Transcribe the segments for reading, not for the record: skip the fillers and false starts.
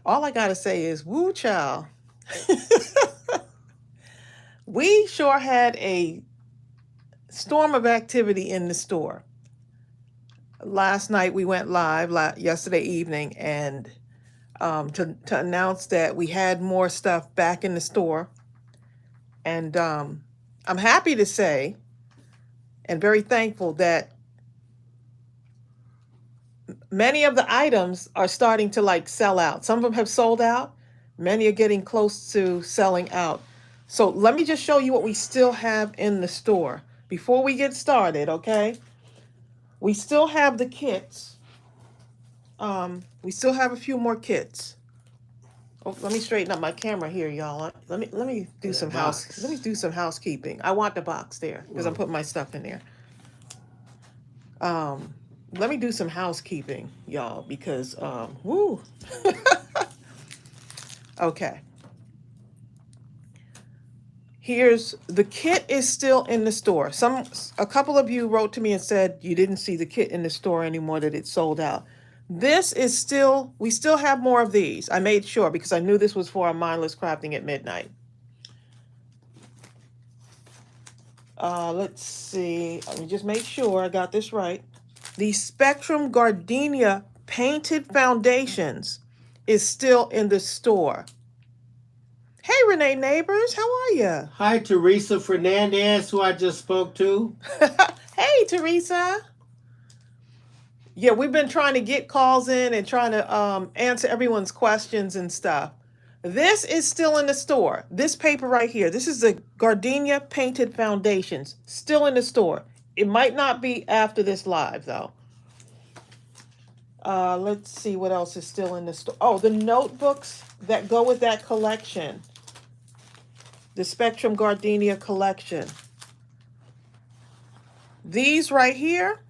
All I gotta say is, woo child. We sure had a storm of activity in the store. Last night we went live yesterday evening, and to announce that we had more stuff back in the store. And I'm happy to say and very thankful that many of the items are starting to like sell out. Some of them have sold out. Many are getting close to selling out. So let me just show you what we still have in the store before we get started, okay? We still have the kits. We still have a few more kits. Oh, let me straighten up my camera here, y'all. Let me do some housekeeping. I want the box there because I'm putting my stuff in there. Let me do some housekeeping, y'all, because woo. Okay. Here's the kit is still in the store. A couple of you wrote to me and said you didn't see the kit in the store anymore, that it's sold out. This is still, we still have more of these. I made sure because I knew this was for our mindless crafting at midnight. Let's see. Let me just make sure I got this right. The Spectrum Gardenia painted foundations is still in the store. Hey, Renee Neighbors, how are you? Hi, Teresa Fernandez, who I just spoke to. Hey, Teresa. Yeah, we've been trying to get calls in and trying to answer everyone's questions and stuff. This is still in the store. This paper right here. This is the Gardenia painted foundations. Still in the store. It might not be after this live, though. Let's see what else is still in the store. Oh, the notebooks that go with that collection. The Spectrum Gardenia collection. These right here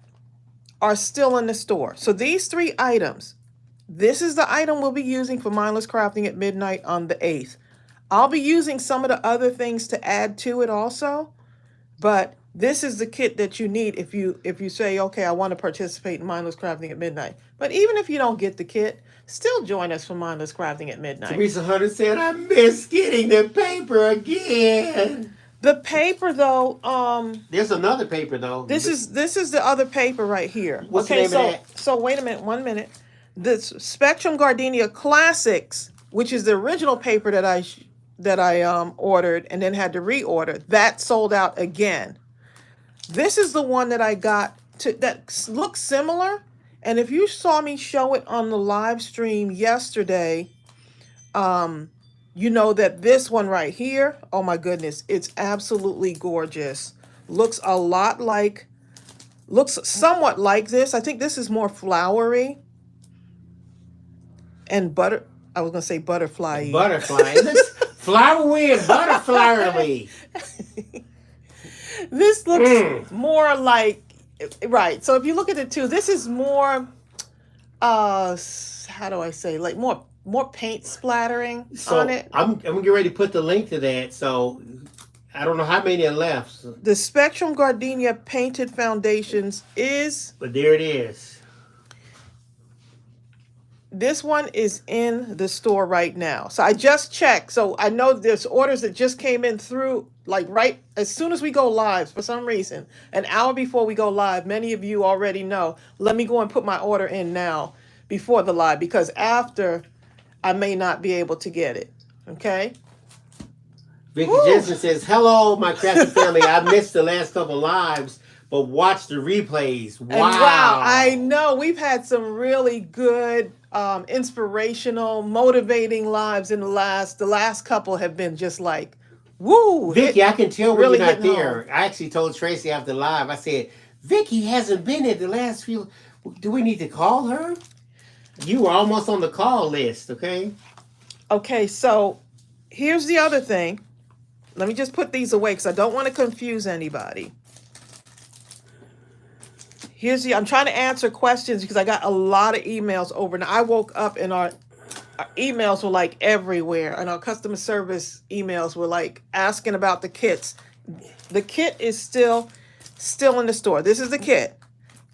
are still in the store. So these 3 items, this is the item we'll be using for Mindless Crafting at midnight on the 8th. I'll be using some of the other things to add to it also, but this is the kit that you need if you say, okay, I want to participate in Mindless Crafting at midnight. But even if you don't get the kit, still join us for Mindless Crafting at midnight. Teresa Hunter said, I miss getting the paper again. The paper, though, there's another paper, though. This is the other paper right here. What's the name of that? So wait a minute, 1 minute. The Spectrum Gardenia Classics, which is the original paper that I ordered and then had to reorder, that sold out again. This is the one that I got that looks similar. And if you saw me show it on the live stream yesterday, you know that this one right here, oh my goodness, it's absolutely gorgeous. Looks somewhat like this. I think this is more flowery and I was gonna say butterfly. Butterfly. It looks flowery and butterfly. This looks more like, right. So if you look at it too, this is more, how do I say, like more paint splattering on it. I'm getting ready to put the link to that. So I don't know how many are left. The Spectrum Gardenia painted foundations is, but there it is. This one is in the store right now. So I just checked. So I know there's orders that just came in through, like right as soon as we go live, for some reason, an hour before we go live. Many of you already know. Let me go and put my order in now before the live, because after I may not be able to get it. Okay. Vicky Jensen says, hello, my crafty family. I missed the last couple lives, but watch the replays. Wow. And wow, I know we've had some really good, inspirational, motivating lives in the last couple have been just like, woo. Vicky, I can tell when really you're not there. home. I actually told Tracy after live, I said, Vicky hasn't been at the last few. Do we need to call her? You were almost on the call list, okay? Okay, so here's the other thing. Let me just put these away because I don't want to confuse anybody. I'm trying to answer questions because I got a lot of emails over. Now I woke up and our emails were like everywhere, and our customer service emails were like asking about the kits. The kit is still in the store. This is the kit.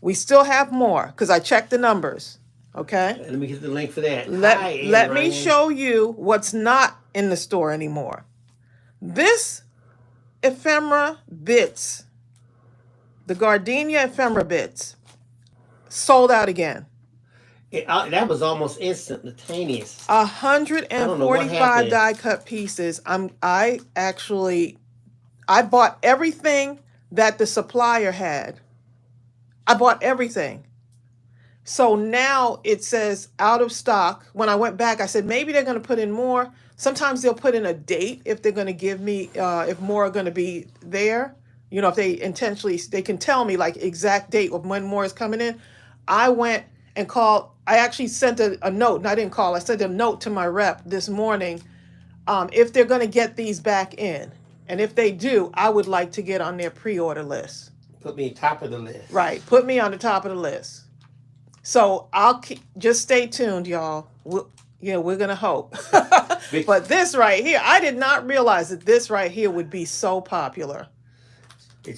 We still have more because I checked the numbers. Okay. Let me get the link for that. Let me Ryan. show you what's not in the store anymore. This ephemera bits, the Gardenia ephemera bits, sold out again. That was almost instantaneous. 145 die cut pieces. I bought everything that the supplier had. I bought everything. So now it says out of stock. When I went back, I said maybe they're going to put in more. Sometimes they'll put in a date if they're going to give me, if more are going to be there. You know, if they intentionally, they can tell me like exact date of when more is coming in. I went and called. I actually sent a note, and I didn't call. I sent a note to my rep this morning if they're going to get these back in. And if they do, I would like to get on their pre-order list. Put me top of the list. Right. Put me on the top of the list. So I'll just stay tuned, y'all. We're going to hope. But this right here, I did not realize that this right here would be so popular.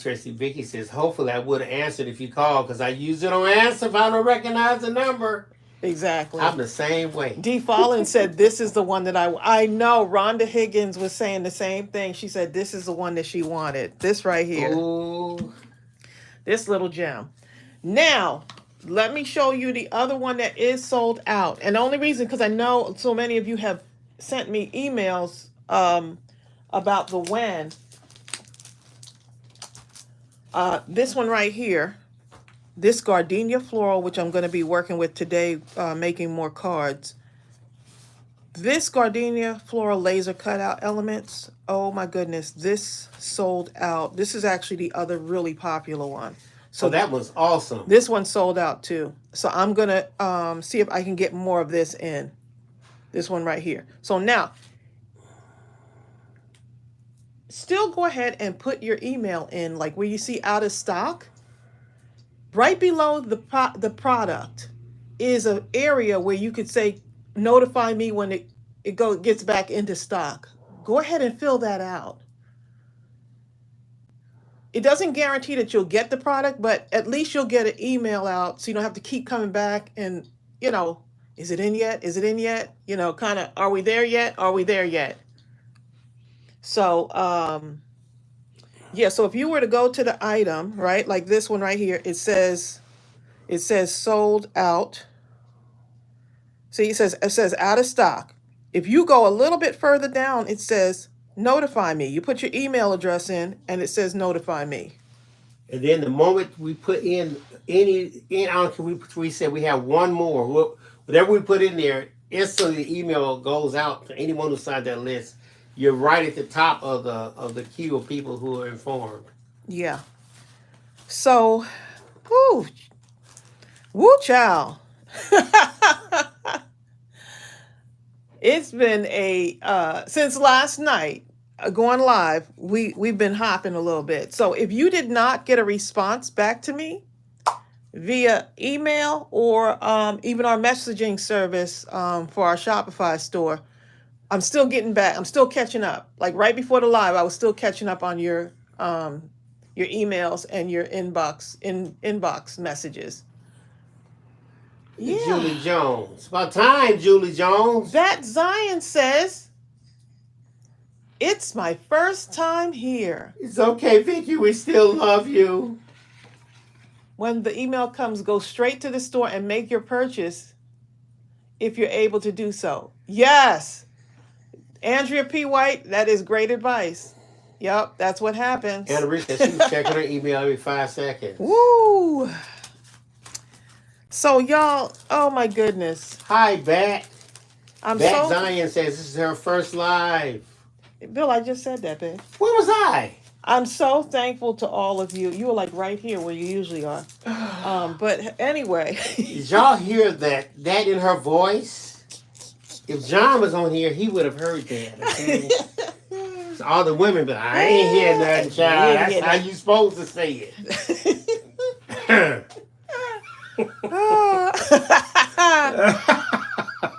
Tracy, Vicky says, hopefully I would have answered if you called because I usually don't answer if I don't recognize the number. Exactly. I'm the same way. Dee Fallen said this is the one that I know. Rhonda Higgins was saying the same thing. She said this is the one that she wanted. This right here. Ooh. This little gem. Now, let me show you the other one that is sold out. And the only reason, because I know so many of you have sent me emails about the when. This one right here, this Gardenia floral, which I'm going to be working with today, making more cards. This Gardenia floral laser cutout elements, oh my goodness, this sold out. This is actually the other really popular one. So that was awesome. This one sold out too. So I'm going to see if I can get more of this in. This one right here. So now, still go ahead and put your email in, like where you see out of stock. Right below the product is an area where you could say, notify me when it gets back into stock. Go ahead and fill that out. It doesn't guarantee that you'll get the product, but at least you'll get an email out so you don't have to keep coming back and, is it in yet? Is it in yet? Kind of, are we there yet? Are we there yet? So, yeah, so if you were to go to the item, right, like this one right here, it says sold out. See, it says out of stock. If you go a little bit further down, it says notify me. You put your email address in and it says notify me. And then the moment we put in we said we have one more, whatever we put in there, instantly the email goes out to anyone who signed that list. You're right at the top of the queue of people who are informed. Yeah. So, woo child. It's been since last night going live, we've been hopping a little bit. So if you did not get a response back to me via email or even our messaging service for our Shopify store, I'm still getting back. I'm still catching up. Like right before the live, I was still catching up on your emails and your inbox messages. Yeah. Julie Jones. About time, Julie Jones. That Zion says, it's my first time here. It's okay, Vicky. We still love you. When the email comes, go straight to the store and make your purchase if you're able to do so. Yes. Andrea P. White, that is great advice. Yep, that's what happens. Anna Rich says she's checking her email every 5 seconds. Woo! So, y'all, oh my goodness. Hi, Bat. Zion says this is her first live. Bill, I just said that, babe. Where was I? I'm so thankful to all of you. You were like right here where you usually are. But anyway. Did y'all hear that in her voice? If John was on here, he would have heard that. Okay? So all the women, but I ain't hear nothing, child. That's how you supposed to say it.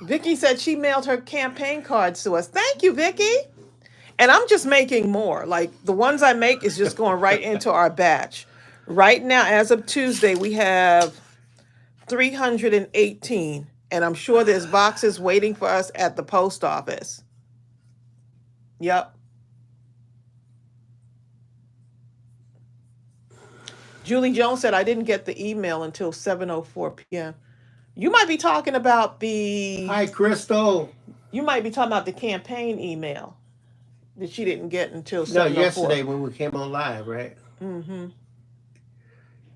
Vicky said she mailed her campaign cards to us. Thank you, Vicky. And I'm just making more. Like the ones I make is just going right into our batch. Right now, as of Tuesday, we have 318. And I'm sure there's boxes waiting for us at the post office. Yep. Julie Jones said, I didn't get the email until 7:04 p.m. You might be talking about Hi, Crystal. you might be talking about the campaign email that she didn't get until No, 7:04. yesterday when we came on live, right? Mm-hmm.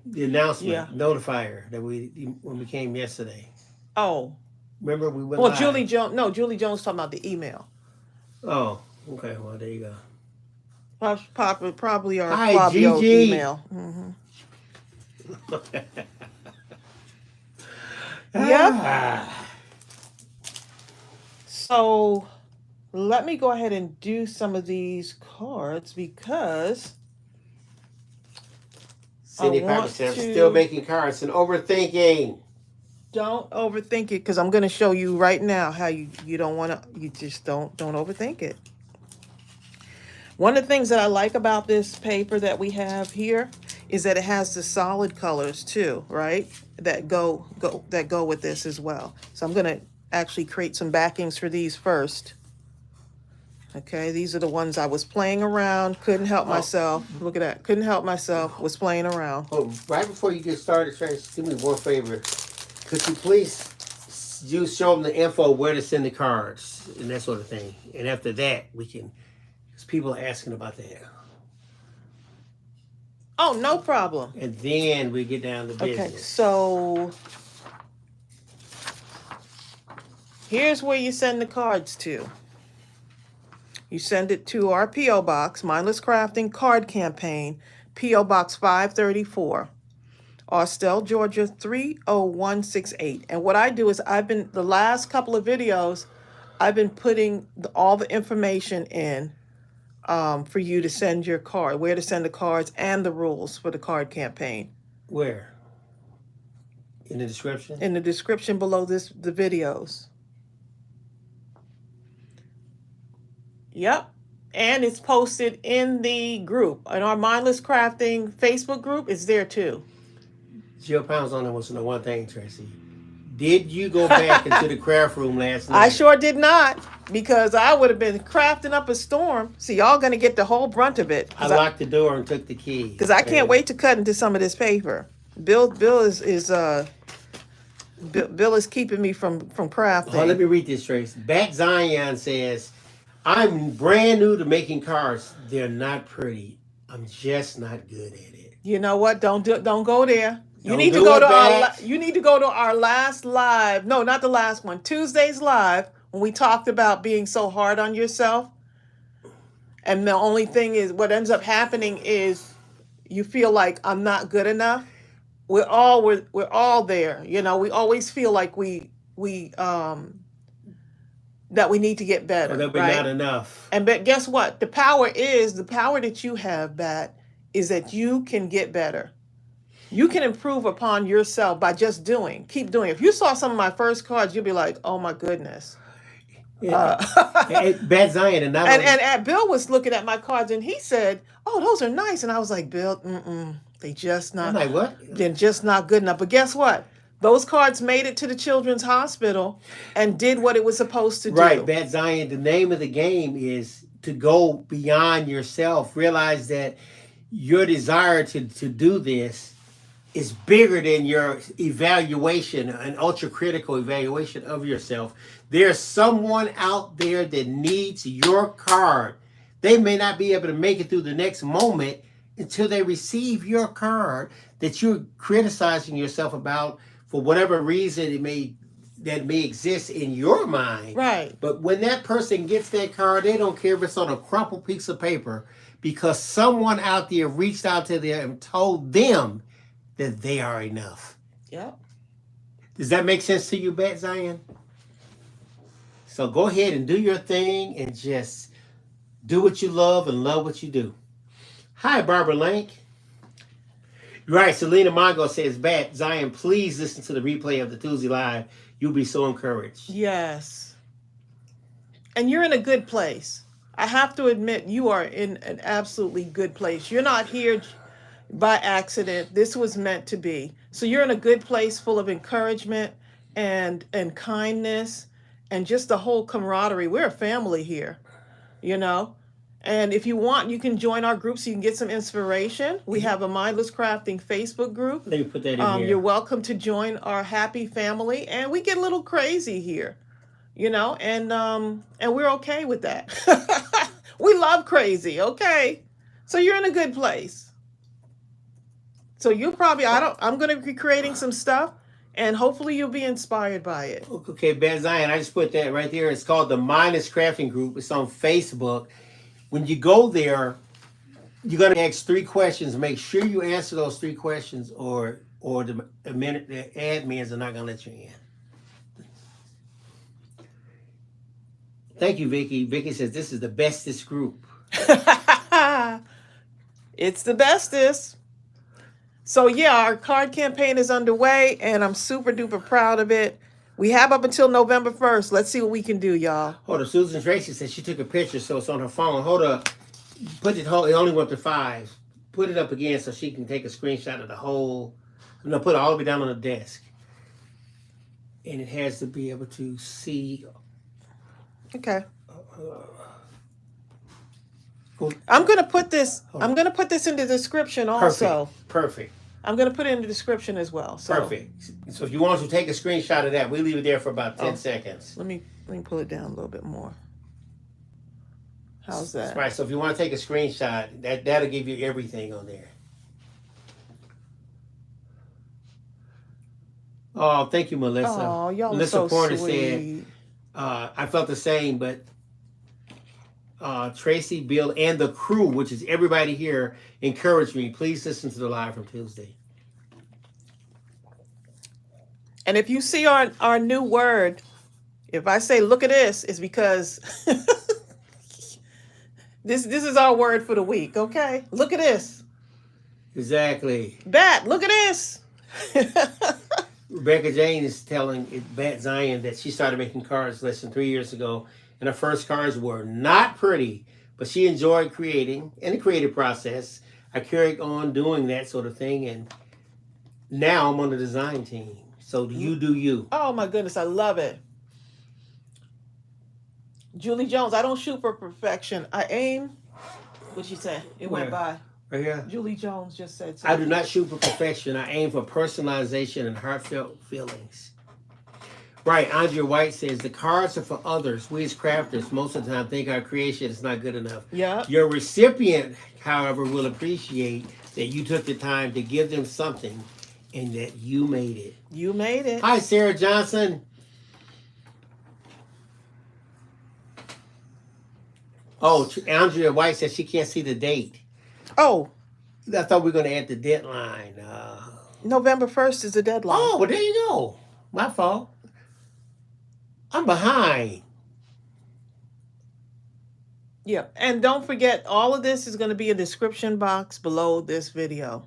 The announcement, Yeah. notifier that when we came yesterday. Oh. Remember we went Well, live? Julie Jones talking about the email. Oh, okay. Well, there you go. Probably our Hi, Fabio Gigi. email. Mm-hmm. Yep. So let me go ahead and do some of these cards because Cindy Piper said, I'm still making cards and overthinking. Don't overthink it, because I'm going to show you right now how you don't want to, you just don't overthink it. One of the things that I like about this paper that we have here is that it has the solid colors too, right? That go with this as well. So I'm going to actually create some backings for these first. Okay, these are the ones I was playing around, couldn't help myself. Look at that, couldn't help myself, was playing around. Oh, right before you get started, Trace, do me one favor. Could you please show them the info where to send the cards and that sort of thing? And after that, we can, because people are asking about that. Oh, no problem. And then we get down to business. Okay, so here's where you send the cards to. You send it to our P.O. Box, Mindless Crafting Card Campaign, P.O. Box 534, Austell, Georgia 30168. And what I do is the last couple of videos, I've been putting all the information in for you to send your card, where to send the cards and the rules for the card campaign. Where? In the description? In the description below the videos. Yep. And it's posted in the group. In our Mindless Crafting Facebook group, it's there too. Jill Pounds only wants to know one thing, Tracy. Did you go back into the craft room last night? I sure did not, because I would have been crafting up a storm. So y'all going to get the whole brunt of it. I locked the door and took the key. Because I can't wait to cut into some of this paper. Bill is keeping me from crafting. Oh, let me read this, Trace. Bat Zion says, I'm brand new to making cards. They're not pretty. I'm just not good at it. You know what? Don't go there. You need to go to our last live. No, not the last one. Tuesday's live, when we talked about being so hard on yourself. And the only thing is, what ends up happening is you feel like I'm not good enough. We're all there. You know, we always feel like that we need to get better. Or that we're not enough. But guess what? The power that you have, Bat, is that you can get better. You can improve upon yourself by just keep doing. If you saw some of my first cards, you'd be like, oh my goodness. Bat Zion and Bill was looking at my cards and he said, oh, those are nice. And I was like, Bill, they're just not. I'm like, what? They're just not good enough. But guess what? Those cards made it to the Children's Hospital and did what it was supposed to do. Right, Bat Zion, the name of the game is to go beyond yourself. Realize that your desire to do this is bigger than your evaluation, an ultra-critical evaluation of yourself. There's someone out there that needs your card. They may not be able to make it through the next moment until they receive your card that you're criticizing yourself about for whatever reason that may exist in your mind. Right. But when that person gets that card, they don't care if it's on a crumpled piece of paper, because someone out there reached out to them and told them that they are enough. Yep. Does that make sense to you, Bat Zion? So go ahead and do your thing and just do what you love and love what you do. Hi, Barbara Lank. Right, Selena Mongo says, Bat Zion, please listen to the replay of the Tuesday Live. You'll be so encouraged. Yes. And you're in a good place. I have to admit, you are in an absolutely good place. You're not here by accident. This was meant to be. So you're in a good place, full of encouragement. and kindness and just the whole camaraderie. We're a family here, you know. And if you want, you can join our group so you can get some inspiration. We have a Mindless Crafting Facebook group. Let me put that in here. You're welcome to join our happy family, and we get a little crazy here, you know, and we're okay with that. We love crazy, okay? So you're in a good place. So you'll probably I'm going to be creating some stuff, and hopefully you'll be inspired by it. Okay, Bad Zion, I just put that right there. It's called the Mindless Crafting Group. It's on Facebook. When you go there, you're going to ask 3 questions. Make sure you answer those 3 questions, or the admins are not going to let you in. Thank you, Vicky. Vicky says this is the bestest group. It's the bestest. So yeah, our card campaign is underway, and I'm super duper proud of it. We have up until November 1st. Let's see what we can do, y'all. Hold up. Susan Tracy said she took a picture, so it's on her phone. Hold up. Put it only went to 5. Put it up again so she can take a screenshot of the whole. No, put it all the way down on the desk. And it has to be able to see. Okay. I'm gonna put this in the description also. Perfect. I'm gonna put it in the description as well. So. Perfect. So if you want to take a screenshot of that, we leave it there for about 10 seconds. Let me pull it down a little bit more. How's that? Right. So if you want to take a screenshot, that'll give you everything on there. Oh, thank you, Melissa. Oh, y'all Melissa are so Porter sweet. said, I felt the same, but Tracy, Bill, and the crew, which is everybody here, encouraged me. Please listen to the live from Tuesday. And if you see our new word, if I say look at this, it's because this is our word for the week, okay? Look at this. Exactly. Bat, look at this. Rebecca Jane is telling Bat Zion that she started making cards less than 3 years ago, and her first cards were not pretty, but she enjoyed creating and the creative process. I carried on doing that sort of thing, and now I'm on the design team. So you do you. Oh my goodness, I love it. Julie Jones, I don't shoot for perfection. I aim. What'd she say? It went by. Right here. Julie Jones just said something. I do not shoot for perfection. I aim for personalization and heartfelt feelings. Right. Andrea White says the cards are for others. We as crafters most of the time think our creation is not good enough. Yeah. Your recipient, however, will appreciate that you took the time to give them something and that you made it. You made it. Hi, Sarah Johnson. Oh, Andrea White says she can't see the date. Oh. I thought we were going to add the deadline. November 1st is the deadline. Oh, well, there you go. My fault. I'm behind. Yeah. And don't forget, all of this is going to be a description box below this video.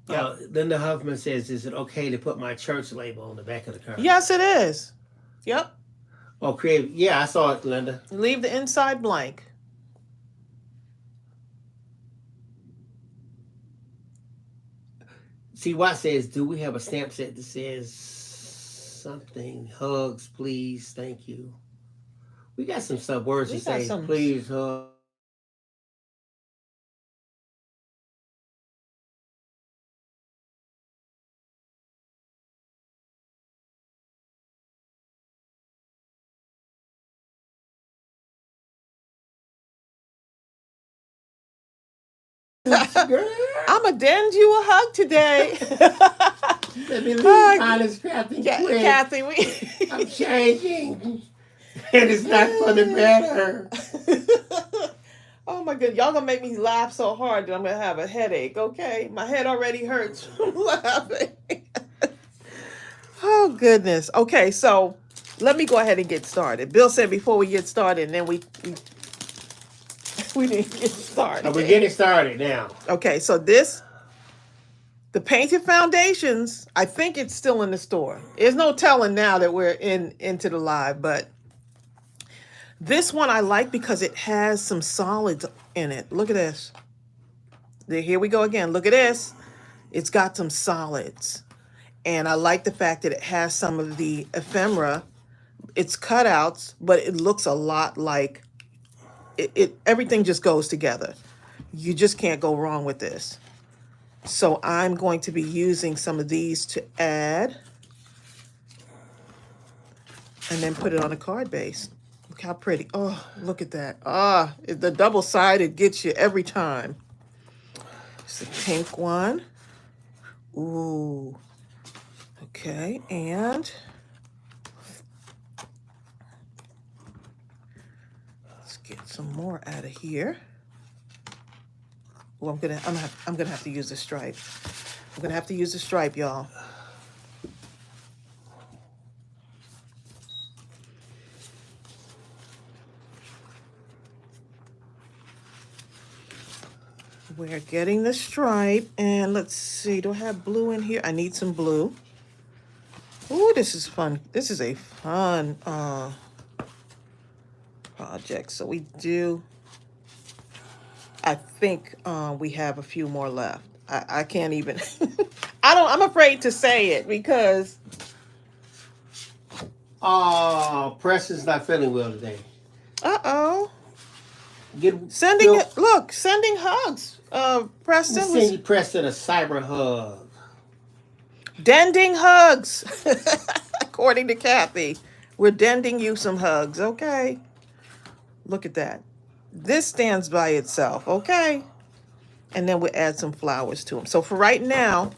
Yeah. Linda Huffman says, is it okay to put my church label on the back of the card? Yes, it is. Yep. Oh, creative. Yeah, I saw it, Linda. Leave the inside blank. See, Watt says, do we have a stamp set that says something? Hugs, please, thank you. We got some sub words to say. Please, hug. Girl. I'm a dend you a hug today. Let me leave Honest Crafting quick. Kathy, I'm changing. And it's not for the better. Oh my goodness. Y'all gonna make me laugh so hard that I'm gonna have a headache, okay? My head already hurts from laughing. Oh goodness. Okay, so let me go ahead and get started. Bill said before we get started, and then we didn't get started. We're getting started now. Okay, so the painted foundations, I think it's still in the store. There's no telling now that we're into the live, but this one I like because it has some solids in it. Look at this. Here we go again. Look at this. It's got some solids. And I like the fact that it has some of the ephemera. It's cutouts, but it looks a lot like everything just goes together. You just can't go wrong with this. So I'm going to be using some of these to add and then put it on a card base. Look how pretty. Oh, look at that. Ah, the double-sided gets you every time. It's the pink one. Ooh. Okay, and let's get some more out of here. Well, I'm gonna have to use the stripe. I'm gonna have to use the stripe, y'all. We're getting the stripe, and let's see, do I have blue in here? I need some blue. Ooh, this is fun. This is a fun project. So we do, I think we have a few more left. I can't even, I'm afraid to say it because. Oh, Preston's not feeling well today. Uh-oh. Sending hugs. Preston. Send Preston a cyber hug. Dending hugs. According to Kathy. We're dending you some hugs, okay? Look at that. This stands by itself, okay? And then we'll add some flowers to them. So for right now,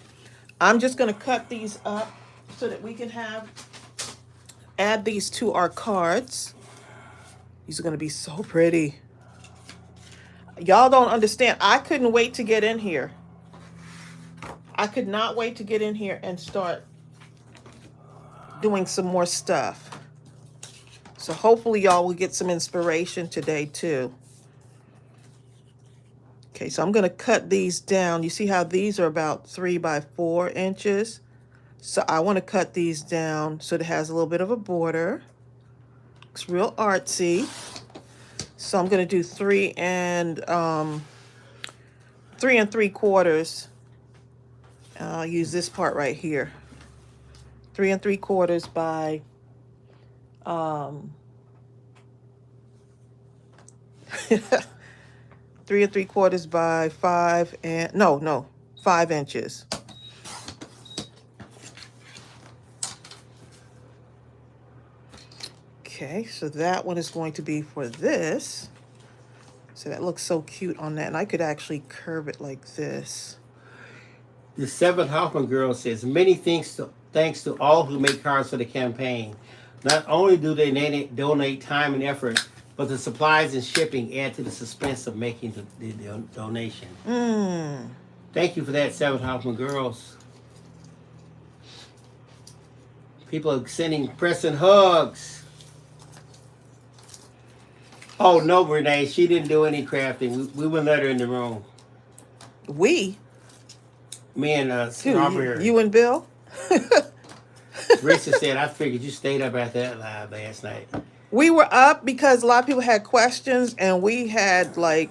I'm just going to cut these up so that we can add these to our cards. These are going to be so pretty. Y'all don't understand. I couldn't wait to get in here. I could not wait to get in here and start doing some more stuff. So hopefully y'all will get some inspiration today too. Okay, so I'm going to cut these down. You see how these are about 3 by 4 inches? So I want to cut these down so it has a little bit of a border. Looks real artsy. So I'm going to do 3 3/4. I'll use this part right here. 3 3/4 by 3 3/4 by 5 inches. Okay, so that one is going to be for this. So that looks so cute on that. And I could actually curve it like this. The 7th Hoffman girl says, many thanks to all who make cards for the campaign. Not only do they donate time and effort, but the supplies and shipping add to the suspense of making the donation. Thank you for that, 7th Hoffman girls. People are sending Preston hugs. Oh, no, Renee, she didn't do any crafting. We wouldn't let her in the room. Me and Strawberry. You and Bill? Risa said, I figured you stayed up at that live last night. We were up because a lot of people had questions, and we had we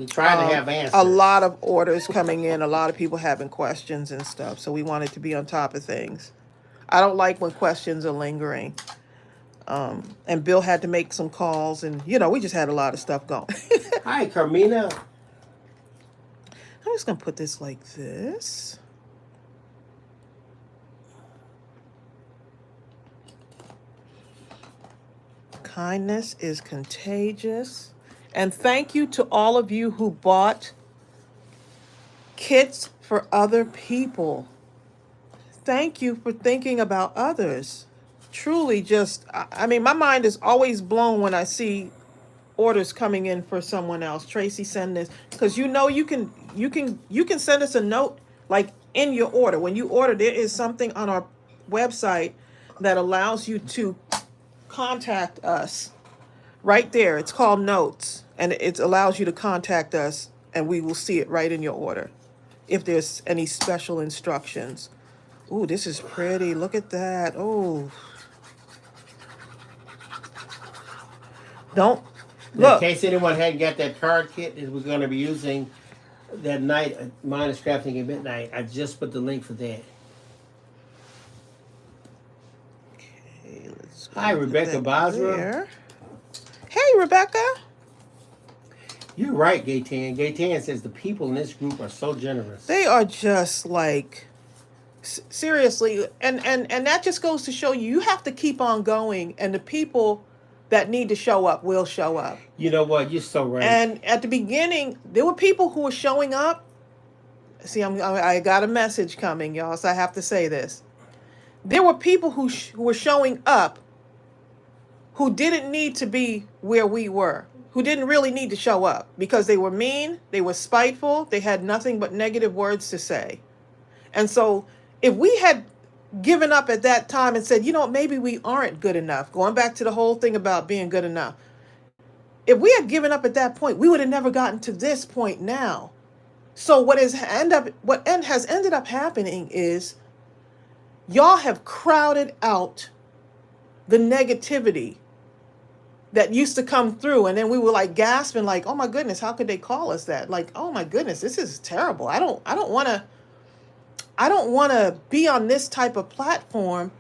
tried to have answers. A lot of orders coming in, a lot of people having questions and stuff. So we wanted to be on top of things. I don't like when questions are lingering. And Bill had to make some calls, and we just had a lot of stuff going. Hi, Carmina. I'm just gonna put this like this. Kindness is contagious. And thank you to all of you who bought kits for other people. Thank you for thinking about others. Truly my mind is always blown when I see orders coming in for someone else. Tracy, send this. Because you can send us a note like in your order. When you order, there is something on our website that allows you to contact us. Right there. It's called notes. And it allows you to contact us, and we will see it right in your order if there's any special instructions. Ooh, this is pretty. Look at that. Oh. Look. In case anyone hadn't got that card kit that we're going to be using that night at Mindless Crafting at midnight, I just put the link for that. Hi, Rebecca That Basra. there. Hey, Rebecca. You're right, Gaytan. Gaytan says the people in this group are so generous. They are just like seriously, and that just goes to show you you have to keep on going, and the people that need to show up will show up. You know what? You're so right. And at the beginning, there were people who were showing up. See, I got a message coming, y'all, so I have to say this. There were people who were showing up who didn't need to be where we were, who didn't really need to show up because they were mean, they were spiteful, they had nothing but negative words to say. And so if we had given up at that time and said, you know, maybe we aren't good enough, going back to the whole thing about being good enough, if we had given up at that point, we would have never gotten to this point now. So what has ended up happening is y'all have crowded out the negativity that used to come through, and then we were like gasping, like, oh my goodness, how could they call us that? Like, oh my goodness, this is terrible. I don't want to be on this type of platform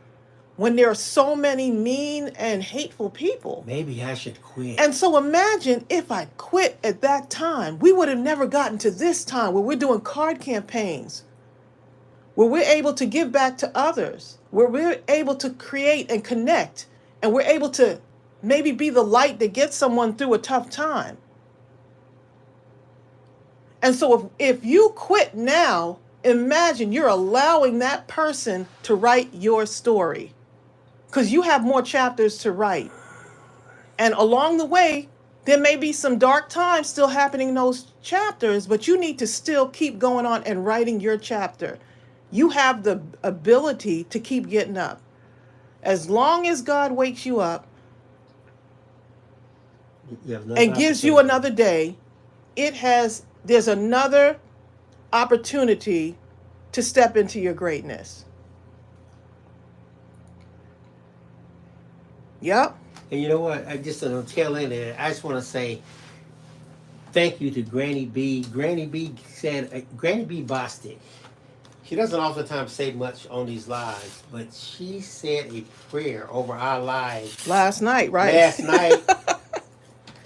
when there are so many mean and hateful people. Maybe I should quit. And so imagine if I quit at that time, we would have never gotten to this time where we're doing card campaigns, where we're able to give back to others, where we're able to create and connect, and we're able to maybe be the light that gets someone through a tough time. And so if you quit now, imagine you're allowing that person to write your story, because you have more chapters to write. And along the way, there may be some dark times still happening in those chapters, but you need to still keep going on and writing your chapter. You have the ability to keep getting up. As long as God wakes you up and gives you another day, there's another opportunity to step into your greatness. Yep. And you know what? I just on the tail end of it, I just want to say thank you to Granny B. Granny B said, Granny B. Bostic. She doesn't oftentimes say much on these lives, but she said a prayer over our lives Last night, right? last night.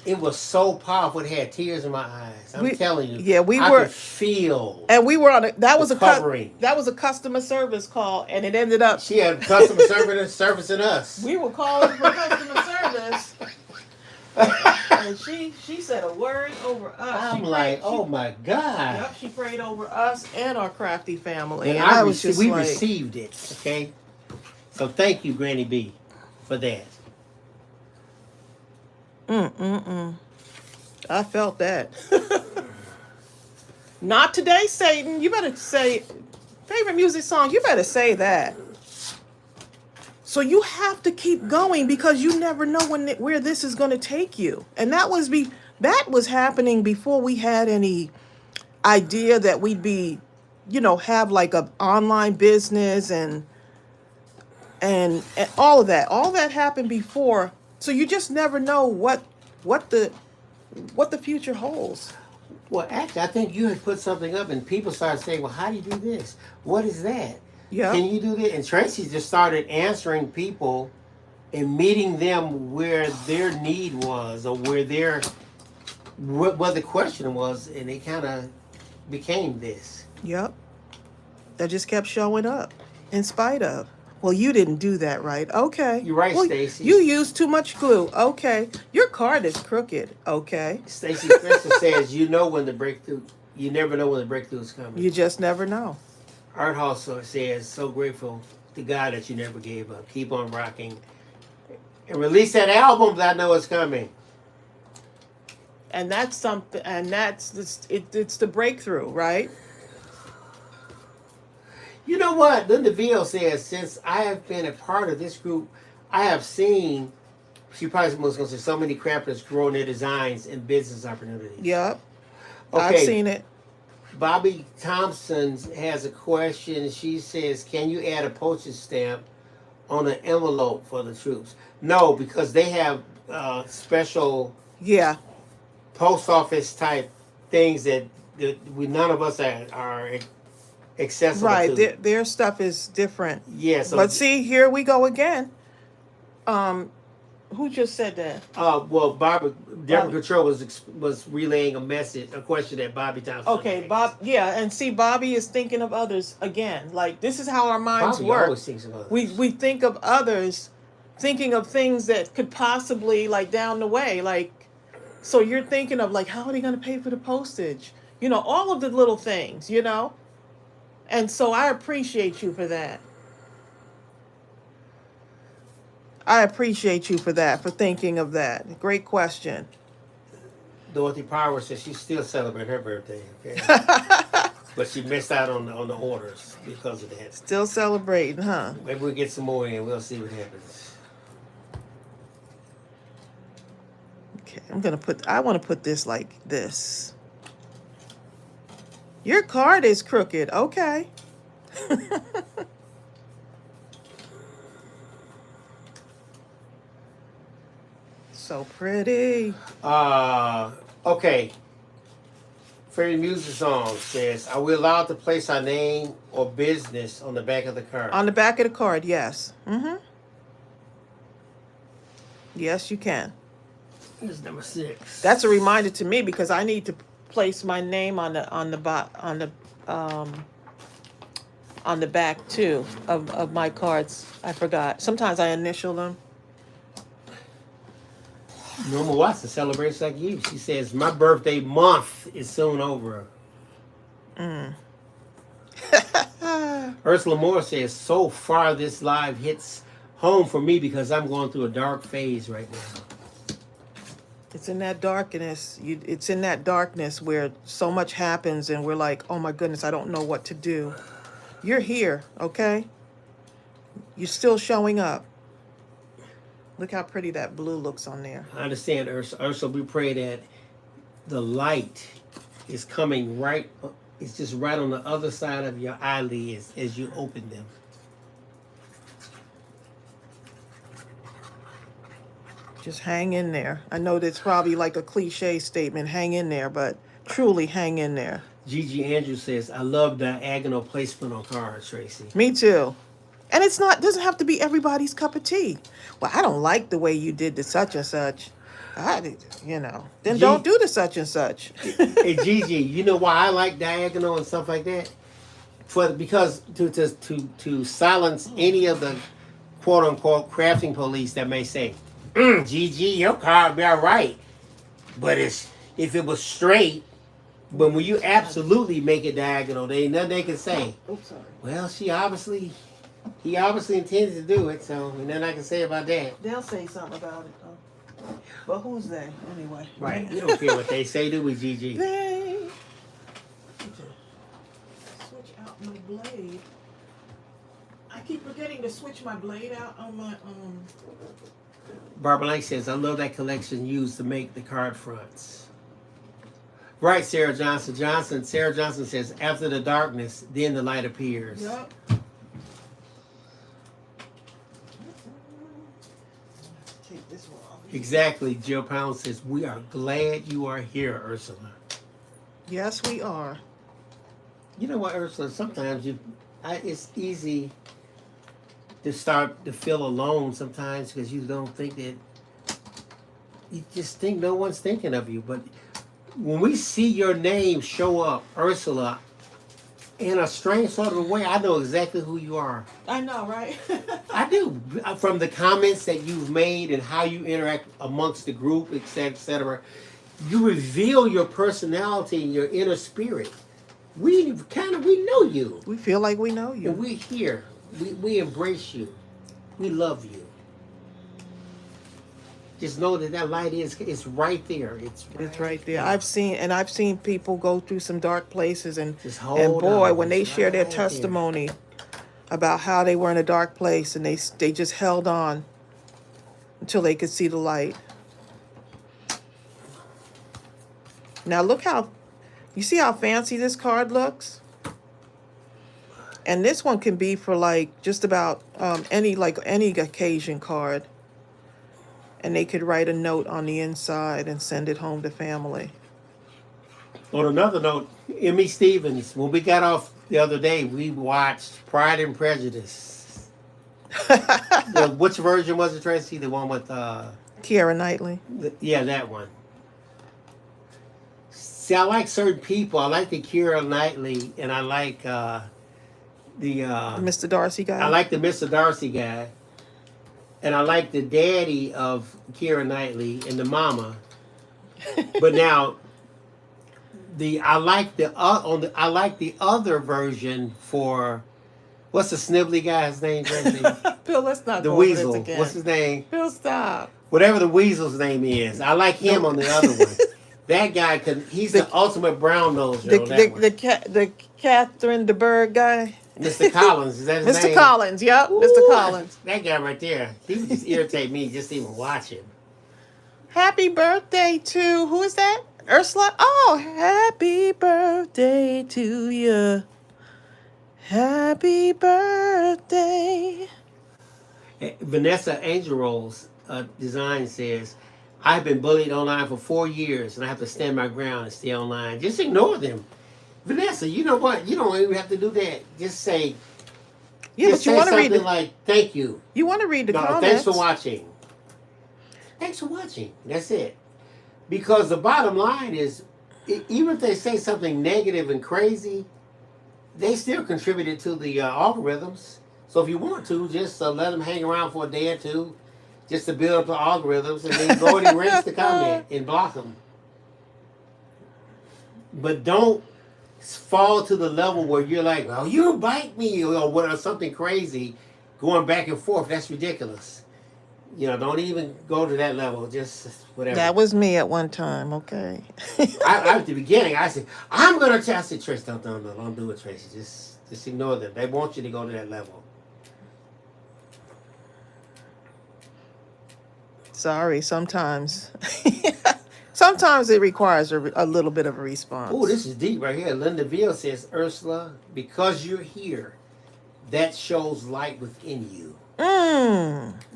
It was so powerful. It had tears in my eyes. I'm telling you. Yeah, I could feel. And we were on that was covering. That was a customer service call, and it ended up. She had customer servicing us. We were calling for customer service, and she said a word over us. I'm like, oh my God. Yep, she prayed over us and our crafty family, and I was just we like, received it. Okay, so thank you, Granny B, for that. I felt that. Not today, Satan. You better say favorite music song. You better say that. So you have to keep going because you never know where this is going to take you. And that was happening before we had any idea that we'd be, have like a online business and all of that. All that happened before. So you just never know what the future holds. Well, actually, I think you had put something up, and people started saying, "Well, how do you do this? What is that? Yeah. Can you do that?" And Tracy just started answering people and meeting them where their need was, or where what the question was, and it kind of became this. Yep. That just kept showing up in spite of. Well, you didn't do that right. Okay. You're right, well, Stacy. You used too much glue. Okay. Your card is crooked. Okay. Stacy Spencer says, you never know when the breakthrough is coming. You just never know. Art also says, so grateful to God that you never gave up. Keep on rocking. And release that album that I know is coming. And that's something, and it's the breakthrough, right? You know what? Linda Ville says, since I have been a part of this group, I have seen, she probably was going to say, so many crafters growing their designs and business opportunities. Yep. Okay. I've seen it. Bobby Thompson has a question. She says, can you add a postage stamp on an envelope for the troops? No, because they have special post office type things that none of us are accessible right to. their stuff is different. Yeah, so but see, here we go again. Who just said that? Well, Deborah Bobby. Control was relaying a question that Bobby Thompson Okay, asked. Bob. Yeah, and see, Bobby is thinking of others again. Like this is how our minds Bobby work. always thinks of others. We think of others, thinking of things that could possibly like down the way. Like, so you're thinking of like, how are they going to pay for the postage? You know, all of the little things. You know, and so I appreciate you for that. I appreciate you for that, for thinking of that. Great question. Dorothy Power says she's still celebrating her birthday, okay? But she missed out on the orders because of that. Still celebrating, huh? Maybe we'll get some more in. We'll see what happens. Okay, I want to put this like this. Your card is crooked. Okay. So pretty. Okay. Favorite music song says, are we allowed to place our name or business on the back of the card? On the back of the card, yes. Mm-hmm. Yes, you can. Here's number 6. That's a reminder to me because I need to place my name on the back too of my cards. I forgot. Sometimes I initial them. Norma Watson celebrates like you. She says, my birthday month is soon over. Ursula Moore says, so far this live hits home for me because I'm going through a dark phase right now. It's in that darkness. It's in that darkness where so much happens and we're like, oh my goodness, I don't know what to do. You're here, okay? You're still showing up. Look how pretty that blue looks on there. I understand, Ursula. We pray that the light is coming right. It's just right on the other side of your eyelids as you open them. Just hang in there. I know that's probably like a cliche statement, hang in there, but truly hang in there. Gigi Andrews says, I love diagonal placement on cards, Tracy. Me too. And doesn't have to be everybody's cup of tea. Well, I don't like the way you did the such and such. Then don't do the such and such. Hey, Gigi, you know why I like diagonal and stuff like that? Because to silence any of the quote unquote crafting police that may say, Gigi, your card be all right. But if it was straight, but when you absolutely make it diagonal, there ain't nothing they can say. Oops, sorry. Well, he obviously intended to do it, so ain't nothing I can say about that. They'll say something about it, though. But who's they, anyway? Right. We don't care what they say, do we, Gigi? They. Switch out my blade. I keep forgetting to switch my blade out on my Barbara Lang says, I love that collection used to make the card fronts. Right, Sarah Johnson. Sarah Johnson says, after the darkness, then the light appears. Yep. Take this one off. Exactly. Jill Pound says, we are glad you are here, Ursula. Yes, we are. You know what, Ursula? Sometimes it's easy to start to feel alone sometimes because you don't think that, you just think no one's thinking of you. But when we see your name show up, Ursula, in a strange sort of a way, I know exactly who you are. I know, right? I do. From the comments that you've made and how you interact amongst the group, etc., you reveal your personality and your inner spirit. We know you. We feel like we know you. And we're here. We embrace you. We love you. Just know that light is right there. It's right there. I've seen people go through some dark places and hold boy, on. when they It's share their right testimony about how they were in a dark place and they just held on until they could see the light. Now you see how fancy this card looks? And this one can be for like just about any occasion card. And they could write a note on the inside and send it home to family. On another note, Emmy Stevens, when we got off the other day, we watched Pride and Prejudice. Which version was it, Tracy? The one with Keira Knightley. yeah, that one. See, I like certain people. I like the Keira Knightley, and I like the Mr. Darcy I guy. like the Mr. Darcy guy, and I like the daddy of Keira Knightley and the mama. But now, I like I like the other version for what's the snivelly guy's name? Tracy? Bill, let's not The go over this weasel. again. What's his name? Bill, stop. Whatever the weasel's name is. I like him on the other one. That guy he's the ultimate brown nose. The Catherine de Burgh guy. Mr. Collins, is that his name? Mr. Collins, yep, Ooh, Mr. Collins. That guy right there. He would just irritate me just even watch him. Happy birthday to, who is that? Ursula? Oh, happy birthday to you. Happy birthday. Vanessa Angel Rolls design says, I've been bullied online for 4 years and I have to stand my ground and stay online. Just ignore them. Vanessa, you know what? You don't even have to do that. Just say, Yeah, but you want to read something like, thank you. You want to read the comments. Thanks for watching. Thanks for watching. That's it. Because the bottom line is, even if they say something negative and crazy, they still contributed to the algorithms. So if you want to, just let them hang around for a day or two, just to build up the algorithms, and then go and erase the comment and block them. But don't fall to the level where you're like, "Oh, you bite me," or something crazy, going back and forth. That's ridiculous. Don't even go to that level. Just whatever. That was me at one time. Okay. I at the beginning, I said, "I'm gonna try." I said, "Tracy, don't do it, Tracy. Just ignore them. They want you to go to that level." Sorry, sometimes. Sometimes it requires a little bit of a response. Oh, this is deep right here. Linda Veal says, Ursula, because you're here, that shows light within you.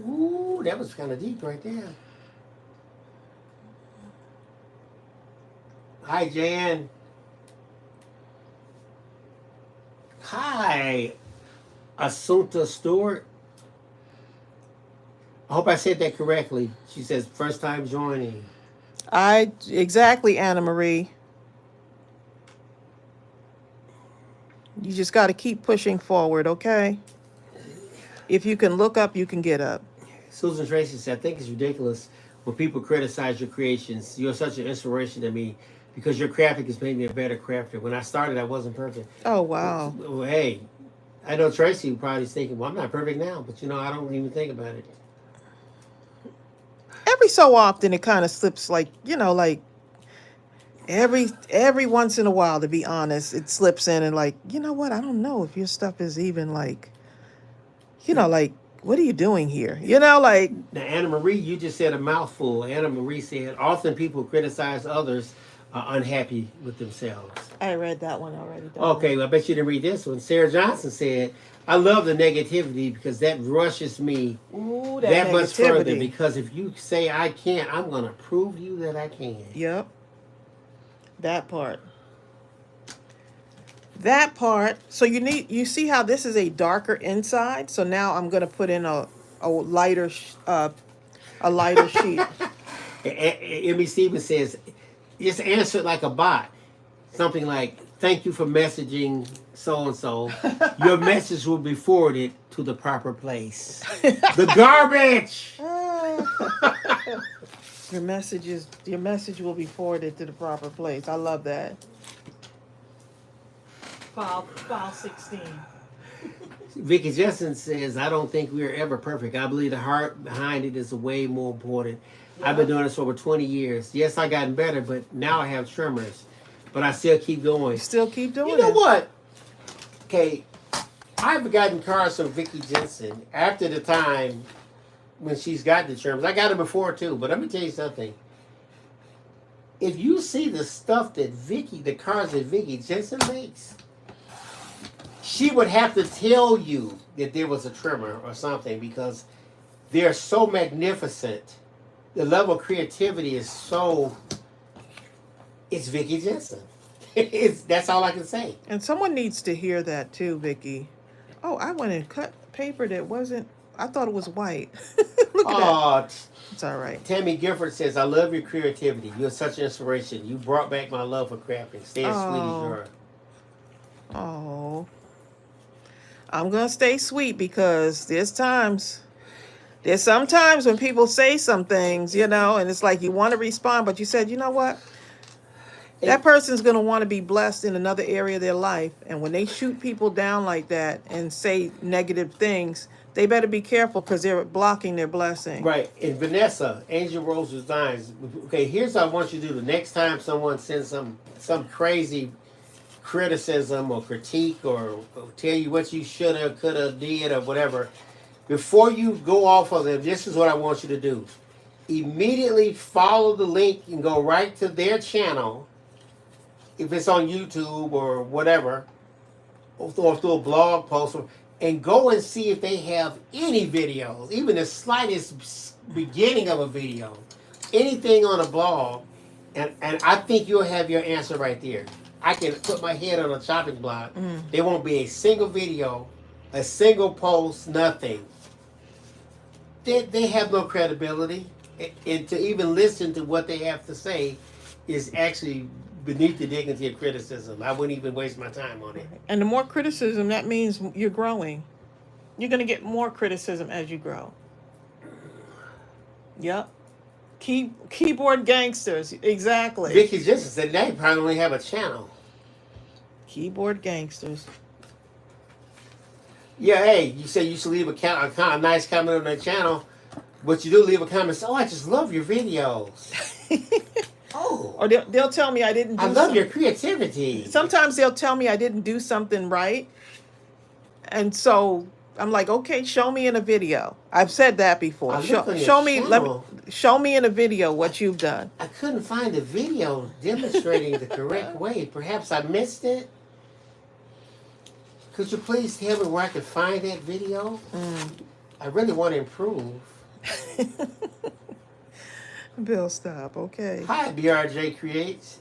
Ooh, that was kind of deep right there. Hi, Jan. Hi, Asunta Stewart. I hope I said that correctly. She says, first time joining. Exactly, Anna Marie. You just got to keep pushing forward, okay? If you can look up, you can get up. Susan Tracy said, I think it's ridiculous when people criticize your creations. You're such an inspiration to me because your crafting has made me a better crafter. When I started, I wasn't perfect. Oh, wow. Well, hey, I know Tracy probably is thinking, well, I'm not perfect now, but I don't even think about it. Every so often, it kind of slips like every once in a while, to be honest, it slips in and like, you know what? I don't know if your stuff is even like, like, what are you doing here? Like. Now, Anna Marie, you just said a mouthful. Anna Marie said, often people criticize others are unhappy with themselves. I read that one already. Okay, well, I bet you didn't read this one. Sarah Johnson said, I love the negativity because that rushes me that much further. Because if you say I can't, I'm going to prove to you that I can. Yep. That part. That part. So you see how this is a darker inside. So now I'm going to put in a lighter sheet. Emmy Stevens says, just answer it like a bot. Something like, thank you for messaging so-and-so. Your message will be forwarded to the proper place. The garbage! Your message will be forwarded to the proper place. I love that. File 16. Vicky Justin says, I don't think we are ever perfect. I believe the heart behind it is way more important. Yeah. I've been doing this for over 20 years. Yes, I've gotten better, but now I have tremors. But I still keep going. Still keep doing it. You know what? Okay, I've gotten cards from Vicky Jensen after the time when she's got the tremors. I got it before too, but let me tell you something. If you see the stuff that the cards that Vicky Jensen makes, she would have to tell you that there was a tremor or something because they're so magnificent. The level of creativity is so... It's Vicky Jensen. That's all I can say. And someone needs to hear that too, Vicky. Oh, I went and cut paper that wasn't... I thought it was white. Look at that. Oh, It's all right. Tammy Gifford says, I love your creativity. You're such an inspiration. You brought back my love for crafting. Stay as sweet as you Oh, are. oh. I'm gonna stay sweet because there's sometimes when people say some things, and it's like you want to respond, but you said, you know what? And, That person's going to want to be blessed in another area of their life. And when they shoot people down like that and say negative things, they better be careful because they're blocking their blessing. right. And Vanessa, Angel Rose Designs. Okay, here's what I want you to do. The next time someone sends some crazy criticism or critique or tell you what you should have, could have, did, or whatever, before you go off of them, this is what I want you to do. Immediately follow the link and go right to their channel, if it's on YouTube or whatever, or through a blog post, and go and see if they have any videos, even the slightest beginning of a video, anything on a blog, and I think you'll have your answer right there. I can put my head on a chopping block. There won't be a single video, a single post, nothing. They have no credibility, and to even listen to what they have to say is actually beneath the dignity of criticism. I wouldn't even waste my time on it. And the more criticism, that means you're growing. You're going to get more criticism as you grow. Yep. Keyboard gangsters. Exactly. Vicky Jensen said they probably only have a channel. Keyboard gangsters. Yeah, hey, you say you should leave a nice comment on their channel, but you do leave a comment saying, oh, I just love your videos. Oh. Or they'll tell me I didn't do I love your creativity. Sometimes they'll tell me I didn't do something right. And so I'm like, okay, show me in a video. I've said that before. Show me in a video what you've done. I couldn't find a video demonstrating the correct way. Perhaps I missed it. Could you please tell me where I could find that video? I really want to improve. Bill, stop. Okay. Hi, BRJ Creates.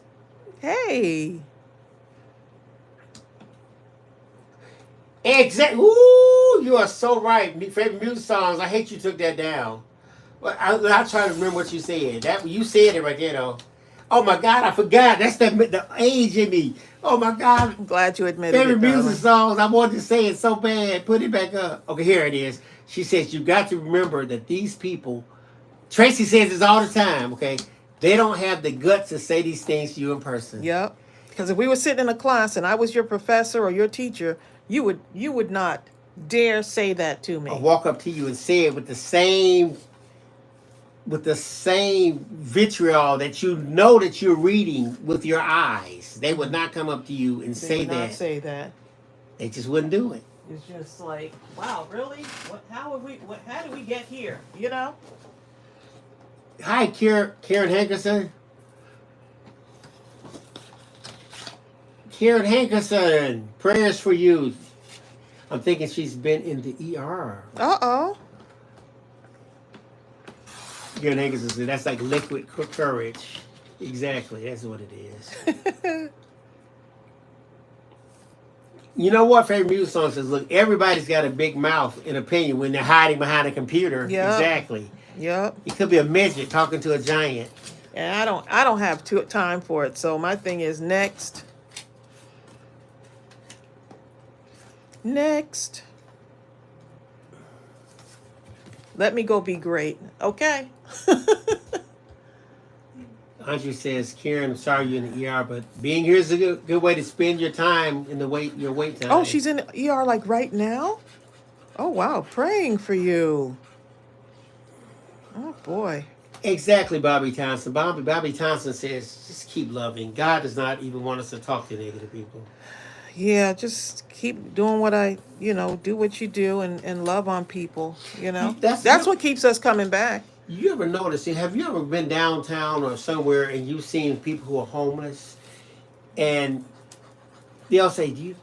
Hey. Exactly. Ooh, you are so right. Favorite music songs. I hate you took that down. Well, I'll try to remember what you said. You said it right there, though. Oh my God, I forgot. That's the age in me. Oh my God. I'm glad you admitted Favorite it, music songs. I wanted to say it so bad. Put it back up. Okay, here it is. She says, you got to remember that these people, Tracy says this all the time, okay? They don't have the guts to say these things to you in person. Yep. Because if we were sitting in a class and I was your professor or your teacher, you would not dare say that to me. I'll walk up to you and say it with the same vitriol that you know that you're reading with your eyes. They would not come up to you and say that. They just wouldn't do it. It's just like, wow, really? How did we get here? You know? Hi, Karen Hankerson. Karen Hankerson, prayers for you. I'm thinking she's been in the ER. Uh-oh. Karen Hankerson said that's like liquid courage. Exactly, that's what it is. You know what? Favorite music song says, look, everybody's got a big mouth in opinion when they're hiding behind a computer. Yep. Exactly. Yep. It could be a midget talking to a giant. And I don't have time for it. So my thing is next. Next. Let me go be great. Okay. Andrew says, Karen, I'm sorry you're in the ER, but being here is a good way to spend your time in your wait time. Oh, she's in the ER like right now? Oh, wow. Praying for you. Oh, boy. Exactly, Bobby Thompson. Bobby Thompson says, just keep loving. God does not even want us to talk to negative people. Yeah, just keep doing do what you do and love on people, That's what keeps us coming back. You ever notice, have you ever been downtown or somewhere and you've seen people who are homeless and they'll say, can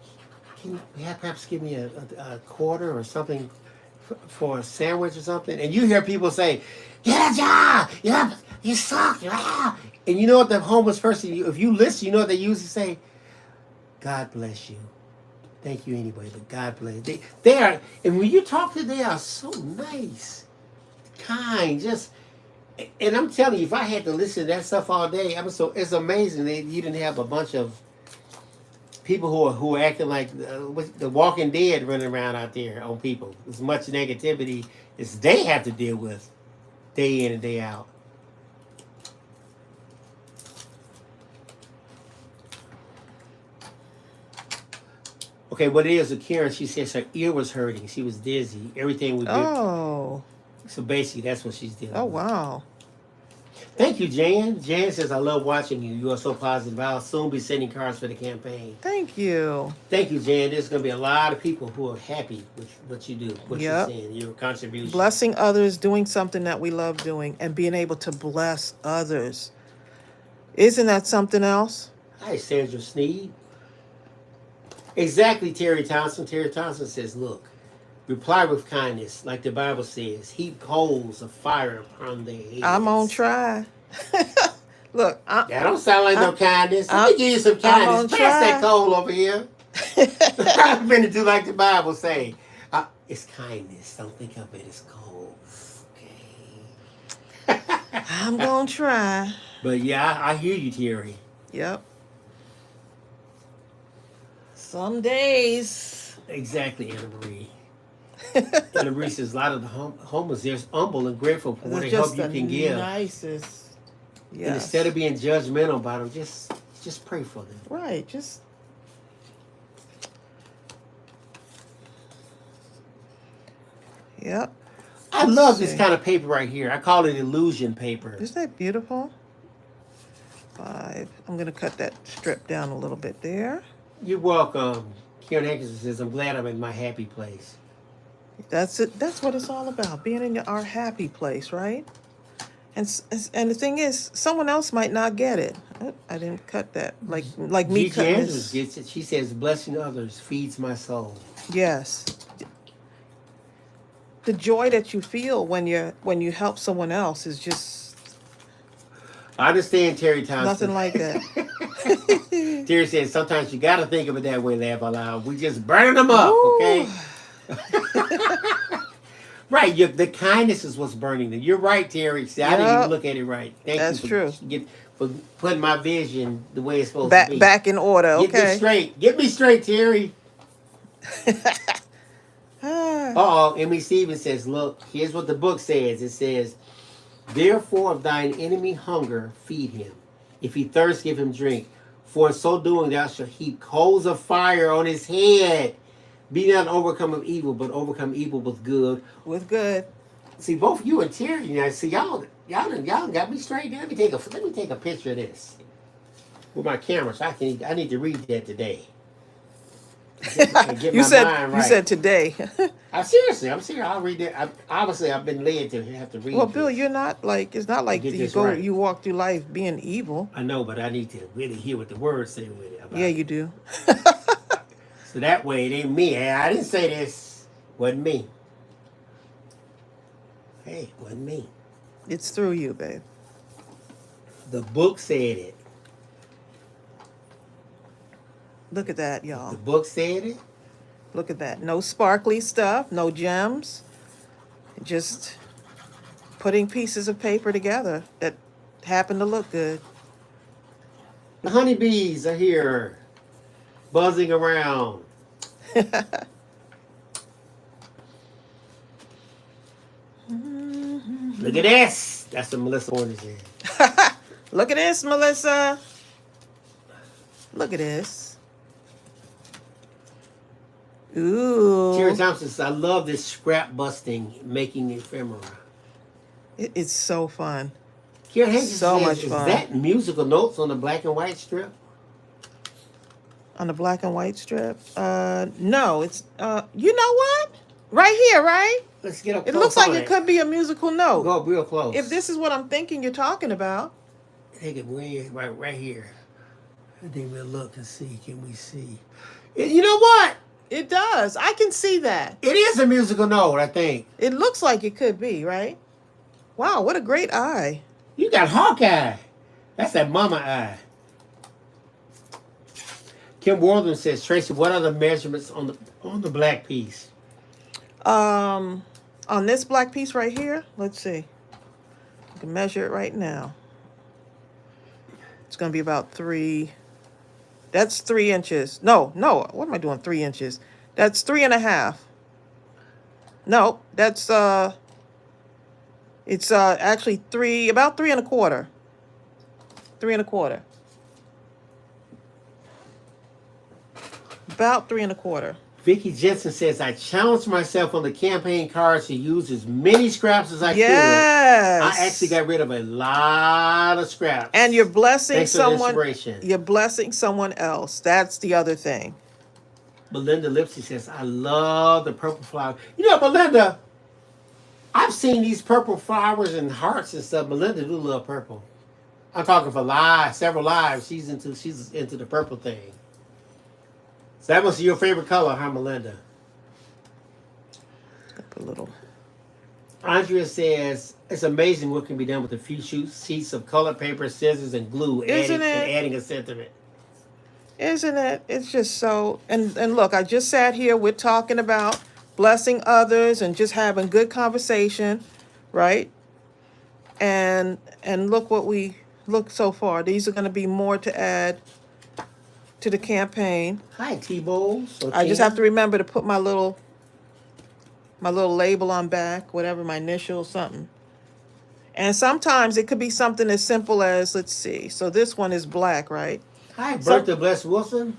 you perhaps give me a quarter or something for a sandwich or something? And you hear people say, get a job, you suck, and you know what the homeless person, if you listen, you know what they usually say? God bless you. Thank you anyway, but God bless. They are, and when you talk to them, they are so nice, kind, just. And I'm telling you, if I had to listen to that stuff all day, it's amazing that you didn't have a bunch of people who are acting like the Walking Dead running around out there on people. As much negativity as they have to deal with day in and day out. Okay, what it is with Karen, she says her ear was hurting. She was dizzy. Everything was good. Oh. So basically, that's what she's dealing Oh, with. wow. Thank you, Jan. Jan says, I love watching you. You are so positive. I'll soon be sending cards for the campaign. Thank you. Thank you, Jan. There's going to be a lot of people who are happy with what you do, what you're Yep. saying, your contribution. Blessing others, doing something that we love doing, and being able to bless others. Isn't that something else? Hi, Sandra Sneed. Exactly, Terry Thompson. Terry Thompson says, look, reply with kindness, like the Bible says. Heap coals of fire upon their heads. I'm on try. Look, that don't sound like no kindness. Let me give you some kindness. Pass that coal over here. I'm going to do like the Bible say. It's kindness. Don't think of it as coals. Okay. I'm going to try. But yeah, I hear you, Terry. Yep. Some days. Exactly, Anna Marie. Anna Marie says a lot of the homeless, they're humble and grateful for what help you can give. Nicest. Yes. And instead of being judgmental about them, just pray for them. Right. Just. Yep. I love this kind of paper right here. I call it illusion paper. Isn't that beautiful? 5. I'm going to cut that strip down a little bit there. You're welcome. Karen Hankinson says, I'm glad I'm in my happy place. That's it. That's what it's all about, being in our happy place, right? And the thing is, someone else might not get it. I didn't cut that. Like me Gigi cutting Andrews this. gets it. She says, blessing others feeds my soul. Yes. The joy that you feel when you help someone else is just. I understand, Terry Thompson. Nothing like that. Terry says, sometimes you got to think of it that way, laugh out loud. We just burning them up, okay? Right, the kindness is what's burning them. You're right, Terry. See, I didn't even look at it right. That's true. For putting my vision the way it's supposed to be. Back in order, okay? Get me straight. Get me straight, Terry. Emmy Stevens says, look, here's what the book says. It says, therefore if thine enemy hunger, feed him. If he thirst, give him drink. For in so doing thou shalt heap coals of fire on his head. Be not overcome of evil, but overcome evil with good. With good. See, both you and Terry, see, y'all got me straight. Let me take a picture of this with my camera, so I need to read that today. You said today. I'm serious. I'll read it. Obviously, I've been led to have to read. Well, Bill, you're not like, it's not like you walk through life being evil. I know, but I need to really hear what the words say with it. Yeah, you do. So that way it ain't me. Hey, I didn't say this. Wasn't me. Hey, wasn't me. It's through you, babe. The book said it. Look at that, y'all. The book said it. Look at that. No sparkly stuff, no gems. Just putting pieces of paper together that happen to look good. The honeybees are here, buzzing around. Look at this. That's what Melissa wanted to say. Look at this, Melissa. Look at this. Ooh. Terry Thompson says, I love this scrap busting, making ephemera. It's so fun. Karen Hayes So says, much fun. Is that musical notes on the black and white strip? On the black and white strip? No, it's, you know what? Right here, right? Let's get up It close looks like on it could be a musical note. Go up real close. If this is what I'm thinking you're talking about. Take it right here. And then we'll look and see. Can we see? You know what? It does. I can see that. It is a musical note, I think. It looks like it could be, right? Wow, what a great eye. You got hawk eye. That's that mama eye. Kim Worthing says, Tracy, what are the measurements on the black piece? On this black piece right here, let's see. I can measure it right now. It's going to be about 3. That's 3 inches. No. What am I doing? 3 inches. That's 3.5. No, that's it's actually about 3.25. 3.25. About 3.25. Vicki Jensen says, I challenged myself on the campaign cards to use as many scraps as I Yes. could. I actually got rid of a lot of scraps. And you're blessing Thanks for the someone. inspiration. You're blessing someone else. That's the other thing. Belinda Lipsy says, I love the purple flower. You know, Belinda, I've seen these purple flowers and hearts and stuff. Belinda do love purple. I'm talking for several lives. She's into the purple thing. So that must be your favorite color, huh, Melinda? A little. Andrea says, it's amazing what can be done with a few sheets of colored paper, scissors, and glue, adding a sentiment. Isn't it? It's just so, and look, I just sat here, we're talking about blessing others and just having good conversation, right? And look what we look so far. These are going to be more to add to the campaign. Hi, T-Bowls. I just have to remember to put my little label on back, whatever, my initial, something. And sometimes it could be something as simple as, let's see. So this one is black, right? Hi, Bertha Bless Wilson.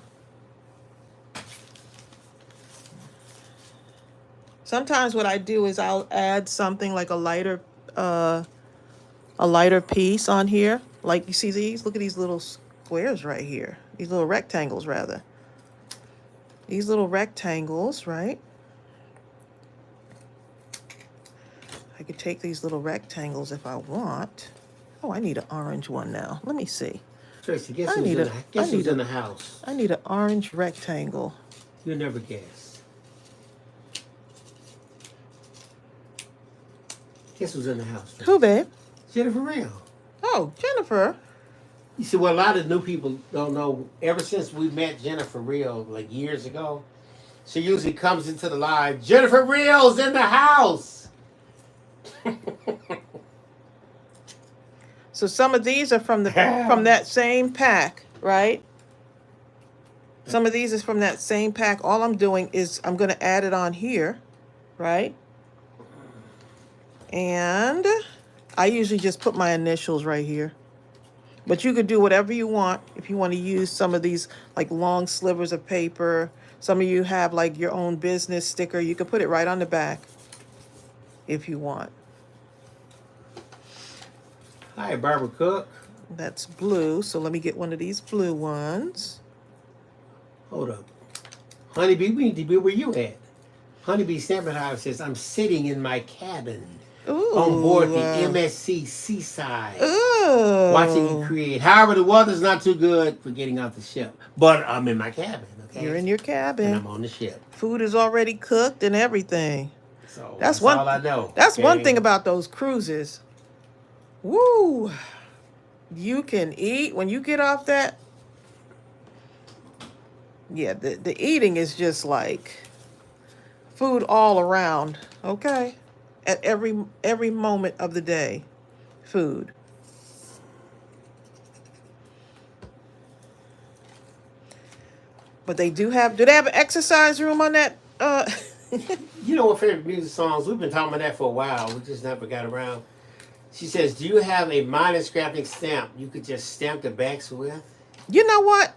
Sometimes what I do is I'll add something like a lighter piece on here. Like you see these? Look at these little squares right here. These little rectangles, rather. These little rectangles, right? I could take these little rectangles if I want. Oh, I need an orange one now. Let me see. Tracy, guess who's in the house? I need an orange rectangle. You'll never guess. Guess who's in the house? Tracy? Who, babe? Jennifer Real. Oh, Jennifer. You see, what a lot of new people don't know, ever since we met Jennifer Real, like years ago, she usually comes into the live, Jennifer Real's in the house! So some of these are from that same pack, right? Some of these is from that same pack. All I'm doing is I'm going to add it on here, right? And I usually just put my initials right here. But you could do whatever you want. If you want to use some of these like long slivers of paper, some of you have like your own business sticker, you can put it right on the back if you want. Hi, Barbara Cook. That's blue, so let me get one of these blue ones. Hold up. Honeybee, we need to be where you at. Honeybee Stampin' Hive says, I'm sitting in my cabin. Ooh. On board the MSC Seaside. Ooh. Watching you create. However, the weather's not too good for getting off the ship. But I'm in my cabin, okay? You're in your cabin. And I'm on the ship. Food is already cooked and everything. So that's all I know. That's one thing about those cruises. Woo! You can eat when you get off that. Yeah, the eating is just like food all around, okay? At every moment of the day, food. But they do have they have an exercise room on that? You know what favorite music songs? We've been talking about that for a while. We just never got around. She says, do you have a minor scrapping stamp you could just stamp the backs with? You know what?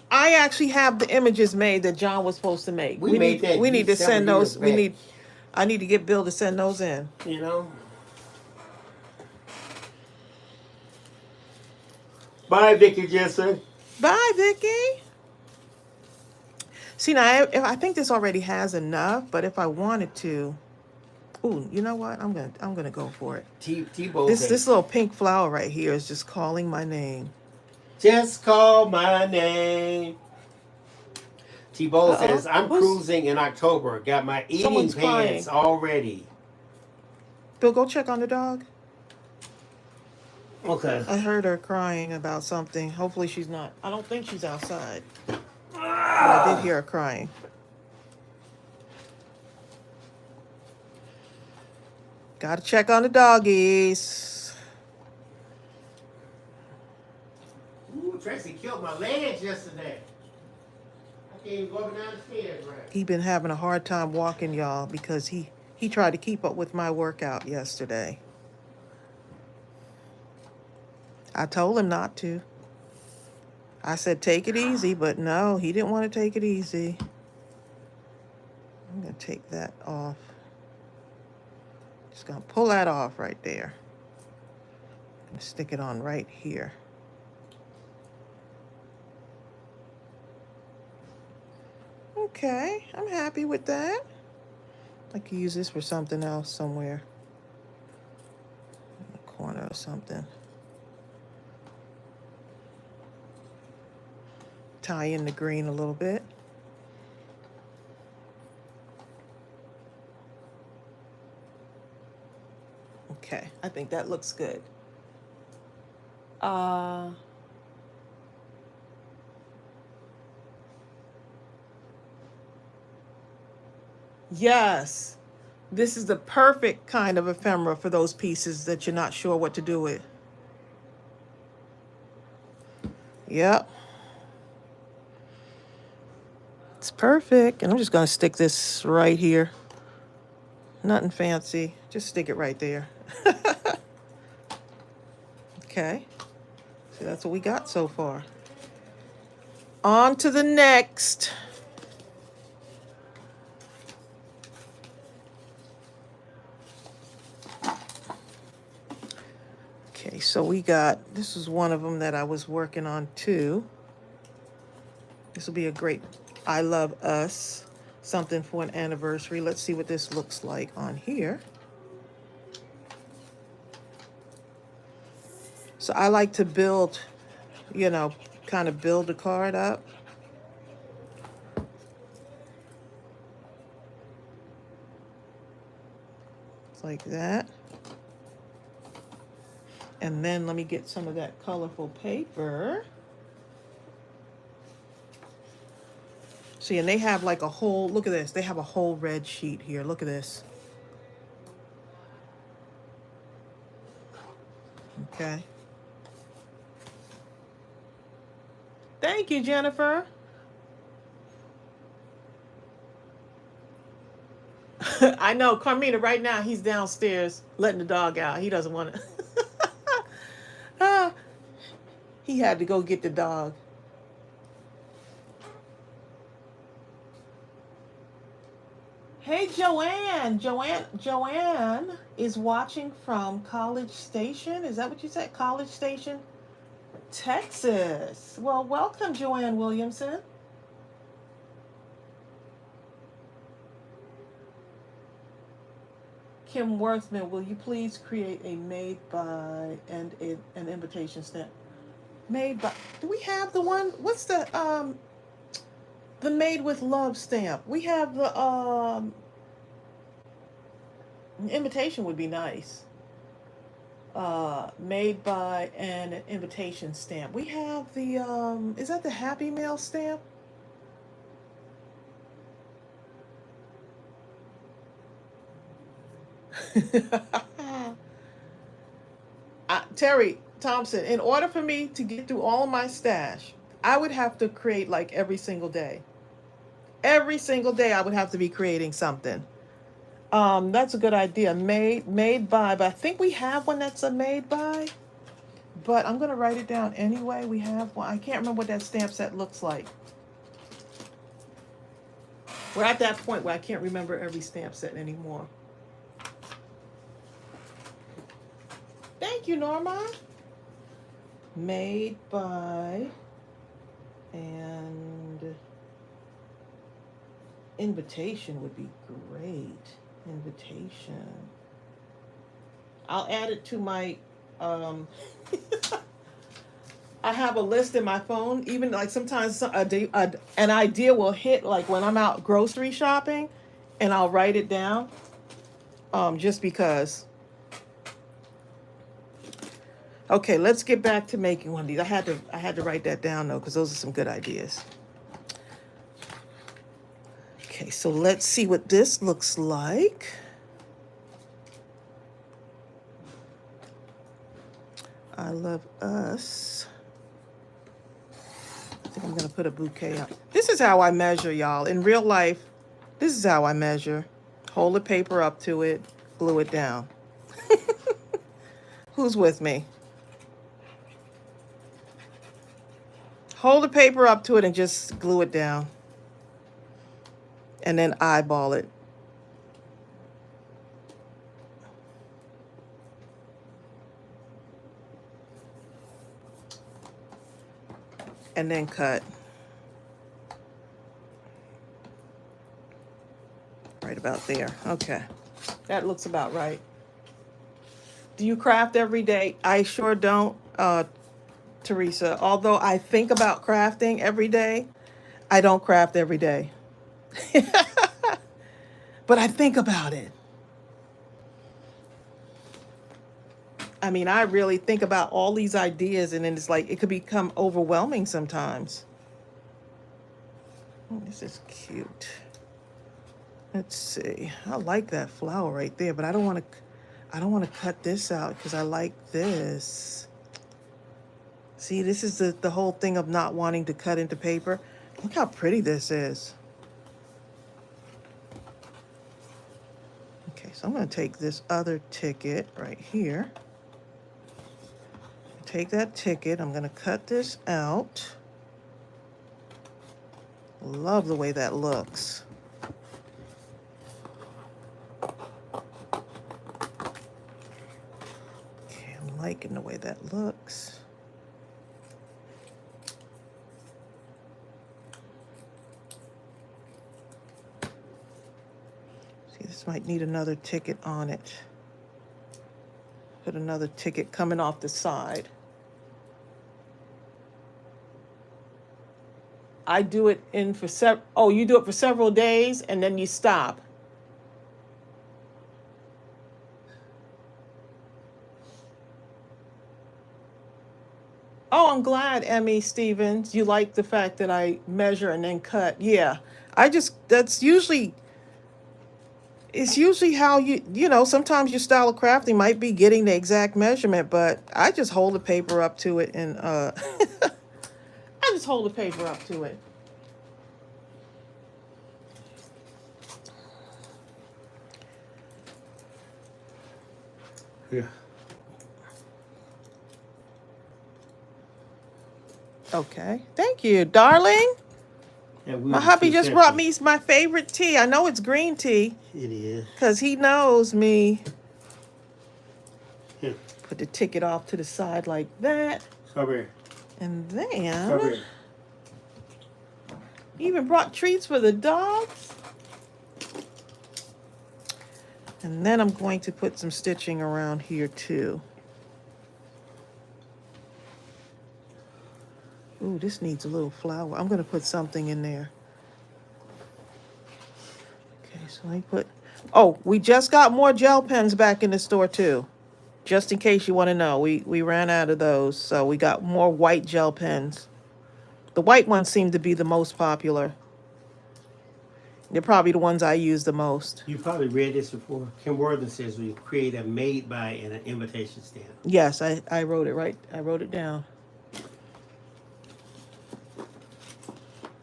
I actually have the images made that John was supposed to make. We need to send those. I need to get Bill to send those in. You know? Bye, Vicki Jensen. Bye, Vicki. See, now I think this already has enough, but if I wanted to, ooh, you know what? I'm gonna go for it. T-Bow. This little pink flower right here is just calling my name. Just call my name. T-Bow says, I'm cruising in October. Got my eating pants already. Bill, go check on the dog. Okay. I heard her crying about something. Hopefully she's not. I don't think she's outside. but I did hear her crying. Gotta check on the doggies. Ooh, Tracy killed my legs yesterday. I can't even go up and down the stairs, right? He been having a hard time walking, y'all, because he tried to keep up with my workout yesterday. I told him not to. I said, take it easy, but no, he didn't want to take it easy. I'm going to take that off. Just going to pull that off right there. And stick it on right here. Okay, I'm happy with that. I could use this for something else somewhere. In the corner or something. Tie in the green a little bit. Okay, I think that looks good. Yes, this is the perfect kind of ephemera for those pieces that you're not sure what to do with. Yep. It's perfect. And I'm just going to stick this right here. Nothing fancy. Just stick it right there. Okay. So that's what we got so far. On to the next. Okay, so we got, this is one of them that I was working on too. This will be a great I Love Us, something for an anniversary. Let's see what this looks like on here. So I like to build, you know, kind of build the card up. It's like that. And then let me get some of that colorful paper. See, and they have like a whole, look at this. They have a whole red sheet here. Look at this. Okay. Thank you, Jennifer. I know, Carmina, right now he's downstairs letting the dog out. He doesn't want to. He had to go get the dog. Hey, Joanne. Joanne is watching from College Station. Is that what you said? College Station, Texas. Well, welcome, Joanne Williamson. Kim Worthman, will you please create a made by and an invitation stamp? Made by, do we have the one? What's the made with love stamp? We have the invitation would be nice. Made by and an invitation stamp. We have the is that the Happy Mail stamp? Terry Thompson, in order for me to get through all of my stash, I would have to create like every single day. Every single day I would have to be creating something. That's a good idea. Made by, but I think we have one that's a made by. But I'm gonna write it down anyway. We have one. I can't remember what that stamp set looks like. We're at that point where I can't remember every stamp set anymore. Thank you, Norma. Made by and invitation would be great. Invitation. I'll add it to my I have a list in my phone. Even like sometimes an idea will hit like when I'm out grocery shopping, and I'll write it down. Just because. Okay, let's get back to making one of these. I had to write that down though, because those are some good ideas. Okay, so let's see what this looks like. I love us. I think I'm gonna put a bouquet up. This is how I measure, y'all. In real life, this is how I measure. Hold the paper up to it, glue it down. Who's with me? Hold the paper up to it and just glue it down. And then eyeball it. And then cut. Right about there. Okay. That looks about right. Do you craft every day? I sure don't, Teresa. Although I think about crafting every day, I don't craft every day. But I think about it. I mean, I really think about all these ideas, and then it's like it could become overwhelming sometimes. Oh, this is cute. Let's see. I like that flower right there, but I don't want to cut this out because I like this. See, this is the whole thing of not wanting to cut into paper. Look how pretty this is. Okay, so I'm going to take this other ticket right here. Take that ticket. I'm going to cut this out. Love the way that looks. Okay, I'm liking the way that looks. See, this might need another ticket on it. Put another ticket coming off the side. I do it in for you do it for several days and then you stop. Oh, I'm glad, Emmy Stevens, you like the fact that I measure and then cut. Yeah, it's usually how sometimes your style of crafting might be getting the exact measurement, but I just hold the paper up to it and I just hold the paper up to it. Yeah. Okay. Thank you, darling. Yeah, My hubby just brought me my favorite tea. I know it's green tea. It is. Because he knows me. Yeah. Put the ticket off to the side like that. Strawberry. And then Strawberry. even brought treats for the dogs. And then I'm going to put some stitching around here too. Ooh, this needs a little flower. I'm going to put something in there. Okay, so let me put... Oh, we just got more gel pens back in the store too. Just in case you want to know, we ran out of those. So we got more white gel pens. The white ones seem to be the most popular. They're probably the ones I use the most. You probably read this before. Kim Worthing says we create a made by and an invitation stamp. Yes, I wrote it right. I wrote it down.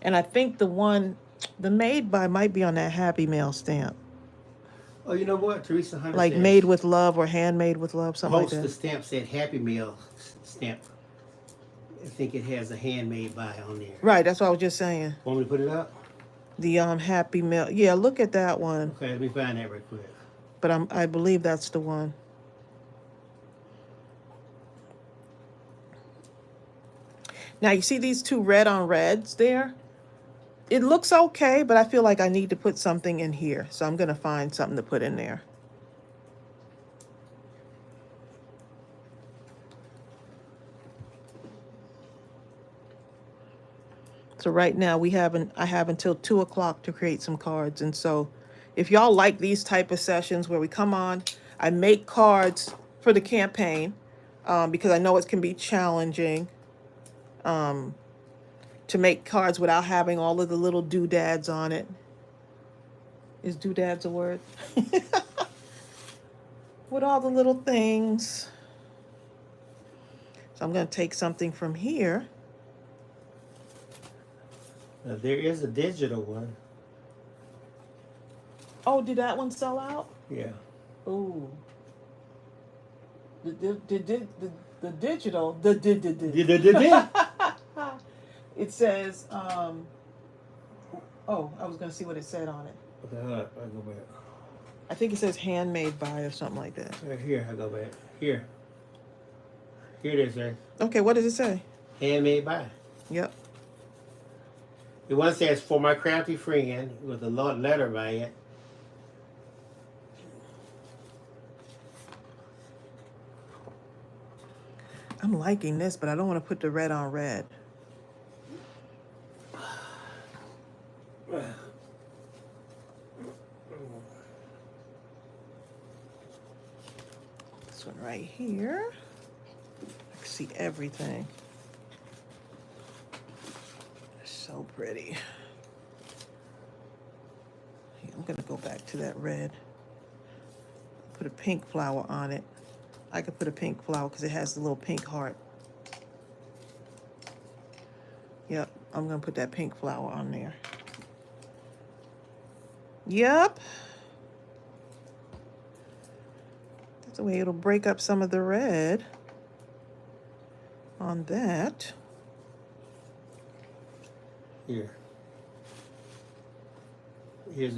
And I think the made by might be on that Happy Mail stamp. Oh, you know what? Teresa Hunter like says, made with love or handmade with love, something like the that. stamp said Happy Meal stamp. I think it has a handmade by on there. Right, that's what I was just saying. Want me to put it up? The Happy Mail. Yeah, look at that one. Okay, let me find that right quick. But I believe that's the one. Now you see these two red on reds there? It looks okay, but I feel like I need to put something in here. So I'm going to find something to put in there. So right now I have until 2 o'clock to create some cards. And so if y'all like these type of sessions where we come on, I make cards for the campaign because I know it can be challenging to make cards without having all of the little doodads on it. Is doodads a word? With all the little things. So I'm going to take something from here. There is a digital one. Oh, did that one sell out? Yeah. Oh. The digital. It says, oh, I was going to see what it said on it. Okay, hold on. I go back. I think it says handmade by or something like that. Right here, I go back. Here. Here it is, right? Okay, what does it say? Handmade by. Yep. The one says, for my crafty friend, with a letter by it. I'm liking this, but I don't want to put the red on red. This one right here. I can see everything. It's so pretty. I'm going to go back to that red. Put a pink flower on it. I could put a pink flower because it has the little pink heart. Yep, I'm going to put that pink flower on there. Yep. That's the way it'll break up some of the red on that. Here. It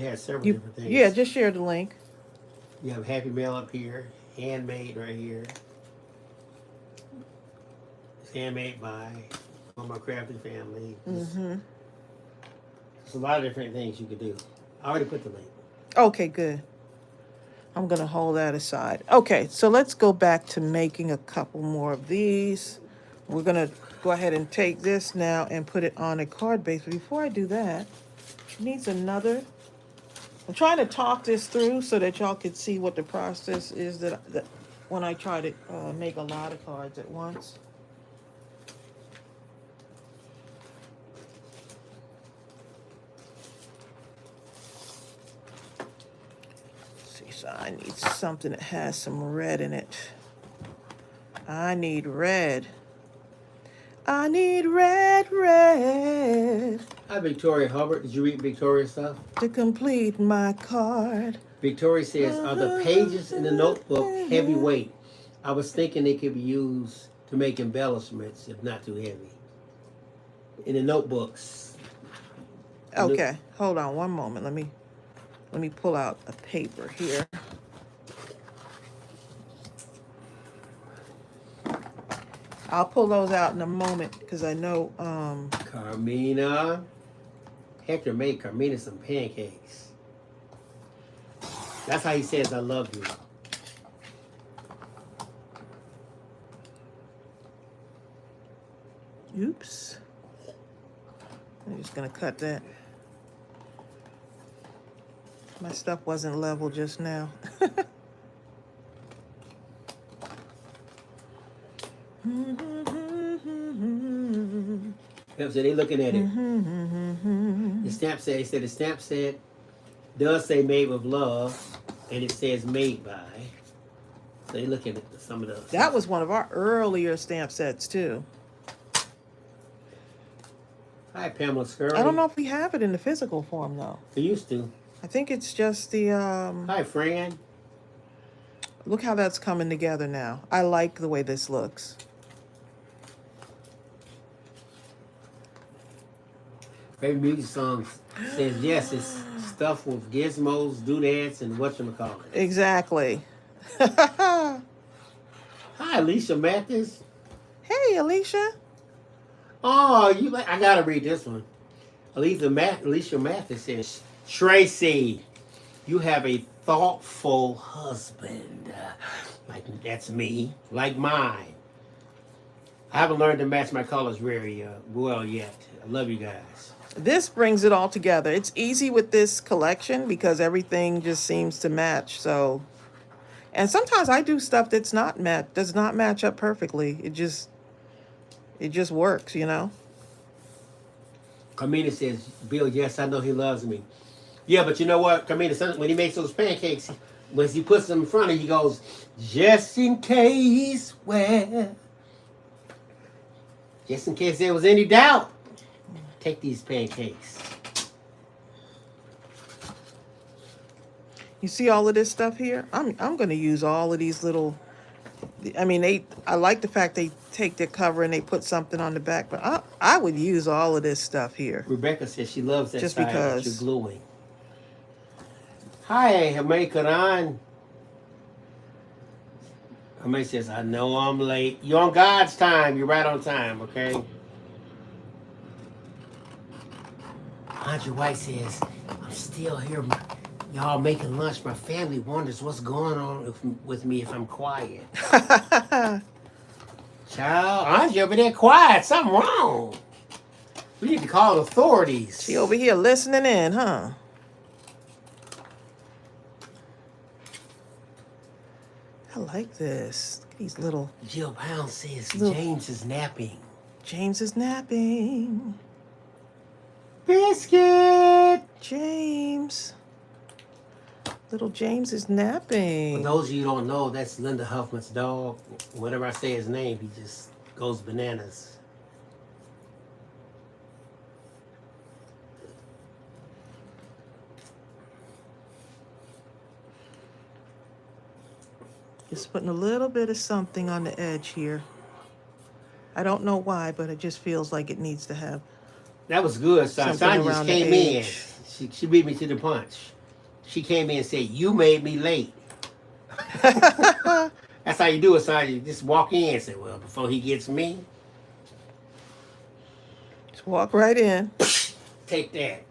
has several different things. Yeah, just share the link. You have Happy Mail up here, handmade right here. It's handmade by my crafty family. Mm-hmm. There's a lot of different things you could do. I already put the link. Okay, good. I'm going to hold that aside. Okay, so let's go back to making a couple more of these. We're going to go ahead and take this now and put it on a card base. But before I do that, it needs another. I'm trying to talk this through so that y'all can see what the process is that when I try to make a lot of cards at once. See, so I need something that has some red in it. I need red. I need red, red. Hi, Victoria Hubbard. Did you read Victoria's stuff? To complete my card. Victoria says, are the pages in the notebook heavyweight? I was thinking they could be used to make embellishments if not too heavy. In the notebooks. Okay, hold on one moment. Let me pull out a paper here. I'll pull those out in a moment because I know Carmina. Hector made Carmina some pancakes. That's how he says I love you. Oops. I'm just gonna cut that. My stuff wasn't level just now. Yep, so they looking at it. The stamp said, does say made with love, and it says made by. So they looking at some of those. That was one of our earlier stamp sets too. Hi, Pamela Scurry. I don't know if we have it in the physical form though. We used to. I think it's just the Hi, Fran. Look how that's coming together now. I like the way this looks. Favorite music songs says yes, it's stuff with gizmos, doodads, and whatchamacallit. Exactly. Hi, Alicia Mathis. Hey, Alicia. Oh, I gotta read this one. Alicia Mathis says, Tracy, you have a thoughtful husband. Like that's me. Like mine. I haven't learned to match my colors very well yet. I love you guys. This brings it all together. It's easy with this collection because everything just seems to match. So, and sometimes I do stuff that's does not match up perfectly. It just works, you know. Carmina says, Bill, yes, I know he loves me. Yeah, but you know what? I mean, when he makes those pancakes, when he puts them in front of you, he goes, just in case, well, just in case there was any doubt, take these pancakes. You see all of this stuff here? I'm going to use all of these little. I mean, I like the fact they take their cover and they put something on the back, but I would use all of this stuff here. Rebecca says she loves that Just side that you're because. gluing. Hi, Hamay Karan. Hamay says, I know I'm late. You're on God's time. You're right on time, okay? Andre White says, I'm still here. Y'all making lunch. My family wonders what's going on with me if I'm quiet. Child, Andre over there quiet. Something wrong. We need to call the authorities. She over here listening in, huh? I like this. Look at these little. Jill Pound says Little- James is napping. James is napping. Biscuit. James. Little James is For napping. those of you who don't know, that's Linda Huffman's dog. Whenever I say his name, he just goes bananas. Just putting a little bit of something on the edge here. I don't know why, but it just feels like it needs to have. That was good, son. Something Son just around the came in. edge. She beat me to the punch. She came in and said, you made me late. That's how you do it, son. You just walk in and say, well, before he gets me, Just walk right in. take that.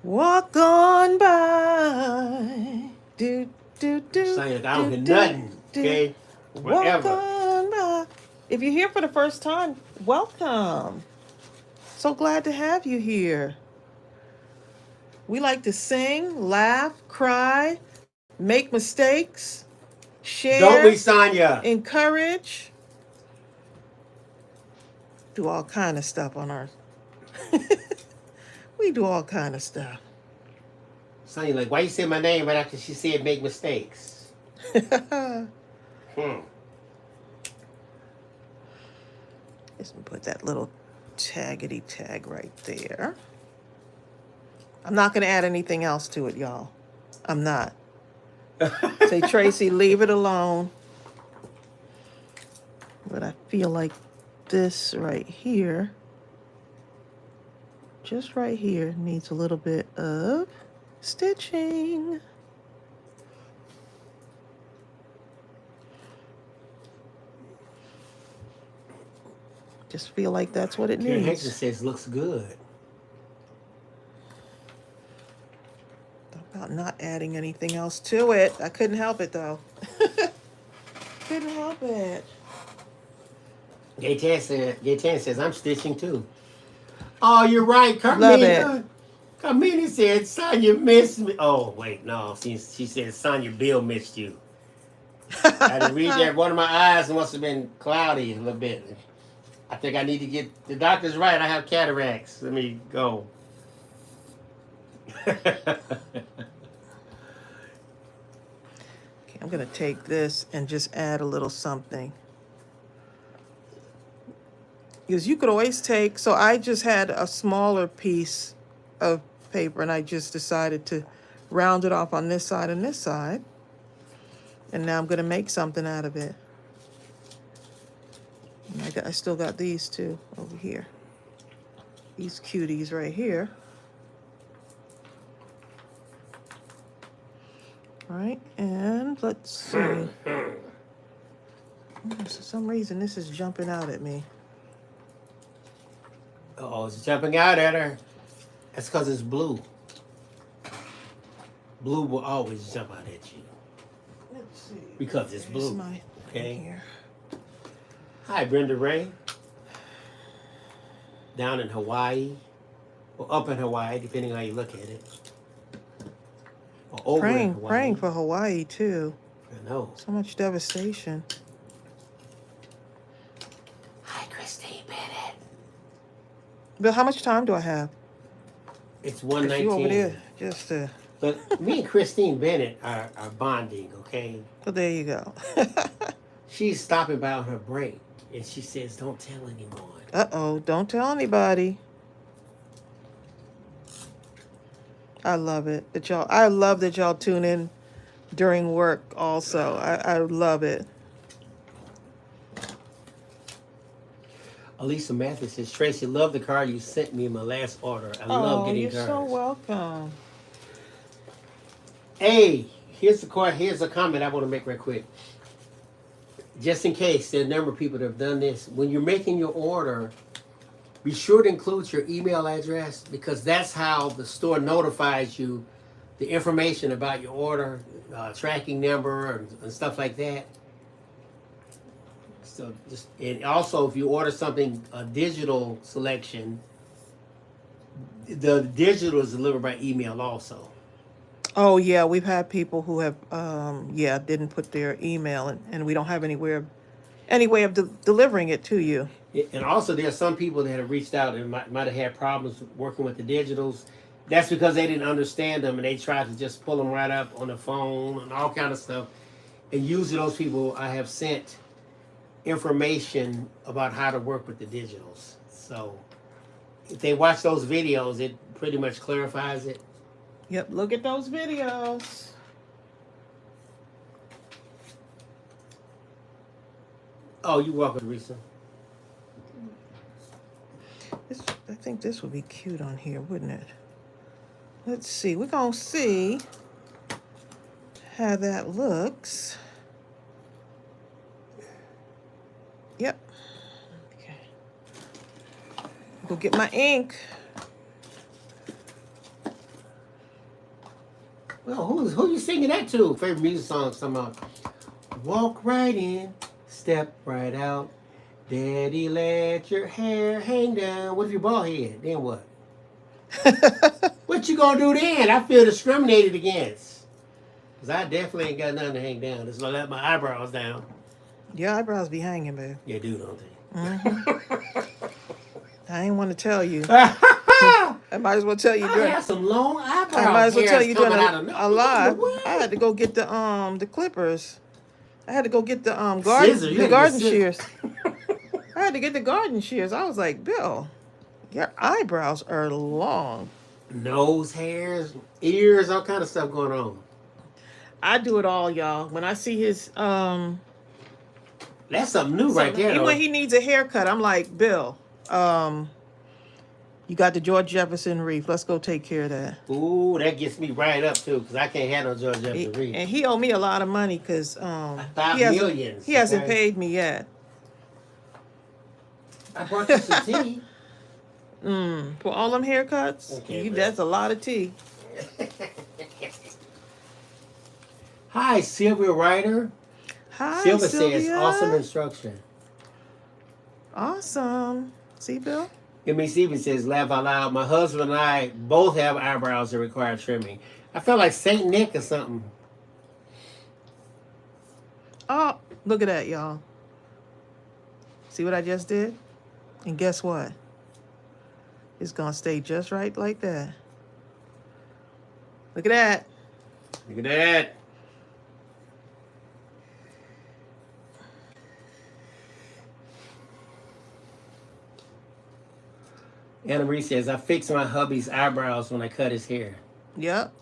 Walk on by. Do, do, do. Son, I don't do, hear do, nothing, do. okay? Walk Whatever. on by. If you're here for the first time, welcome. So glad to have you here. We like to sing, laugh, cry, make mistakes, share, Don't be Sonya. encourage, do all kind of stuff on our. We do all kind of stuff. Sonya, like, why you say my name right after she said make mistakes? Just put that little taggity tag right there. I'm not going to add anything else to it, y'all. I'm not. Say, Tracy, leave it alone. But I feel like this right here, just right here, needs a little bit of stitching. Just feel like that's what it Karen Hexon needs. says looks good. About not adding anything else to it. I couldn't help it though. Couldn't help it. Gaytan says I'm stitching too. Oh, you're right. Love it. Carmina said Sonya missed me. Oh, wait, no. She said Sonya Bill missed you. I didn't read that. One of my eyes must have been cloudy a little bit. I think I need to get the doctor's right. I have cataracts. Let me go. Okay, I'm gonna take this and just add a little something. Because you could always take, so I just had a smaller piece of paper and I just decided to round it off on this side and this side. And now I'm gonna make something out of it. And I still got these two over here. These cuties right here. All right, and let's see. For some reason, this is jumping out at me. Oh, it's jumping out at her. That's because it's blue. Blue will always jump out at you. Let's see. Because it's Here's blue. my Okay. here. Hi, Brenda Ray. Down in Hawaii. Or up in Hawaii, depending on how you look at it. Or over in Hawaii. Praying for Hawaii too. I know. So much devastation. Hi, Christine Bennett. Bill, how much time do I have? It's Cause you over 119. there just But me and Christine Bennett are bonding, okay? well, there you go. She's stopping by on her break, and she says, "Don't tell anyone." Uh-oh, don't tell anybody. I love it that y'all. I love that y'all tune in during work. Also, I love it. Elisa Mathis says, "Tracy, love the card you sent me in my last order. I love Oh, getting you're so cards." welcome. Hey, here's the card. Here's a comment I want to make right quick. Just in case there are a number of people that have done this, when you're making your order, be sure to include your email address because that's how the store notifies you the information about your order, tracking number, and stuff like that. So just and also if you order something a digital selection, the digital is delivered by email also. Oh yeah, we've had people who have yeah, didn't put their email and we don't have any way of delivering it to you. And also, there are some people that have reached out and might have had problems working with the digitals. That's because they didn't understand them and they tried to just pull them right up on the phone and all kind of stuff. And usually, those people I have sent information about how to work with the digitals. So if they watch those videos, it pretty much clarifies it. Yep, look at those videos. Oh, you're welcome, Teresa. I think this would be cute on here, wouldn't it? Let's see. We're gonna see how that looks. Yep. Okay. Go get my ink. Well, who you singing that to? Favorite music song? Some walk right in, step right out. Daddy, let your hair hang down. What if your bald head? Then what? What you gonna do then? I feel discriminated against. Cause I definitely ain't got nothing to hang down. Just gonna let my eyebrows down. Your eyebrows be hanging, babe. Yeah, do, don't they? Mm-hmm. I ain't want to tell you. I might as well tell you I during. have some long eyebrows. I might as well tell you during a live. What? I had to go get the clippers. I had to go get the garden shears. I had to get the garden shears. I was like, Bill, your eyebrows are long. Nose hairs, ears, all kind of stuff going on. I do it all, y'all. When I see his That's something new right there. Even when he needs a haircut, I'm like, Bill, you got the George Jefferson wreath. Let's go take care of that. Ooh, that gets me right up too, because I can't handle George Jefferson wreath. And he owe me a lot of money because millions. He hasn't paid me yet. I brought you some tea. For all them haircuts, Okay, that's a lot of tea. Hi, Sylvia Ryder. Hi, Sylvia Sylvia. says, awesome instruction. Awesome. See, Bill? Emmy Stevens says, laugh out loud. My husband and I both have eyebrows that require trimming. I feel like Saint Nick or something. Oh, look at that, y'all. See what I just did? And guess what? It's going to stay just right like that. Look at that. Look at that. Anna Marie says, I fix my hubby's eyebrows when I cut his hair. Yep.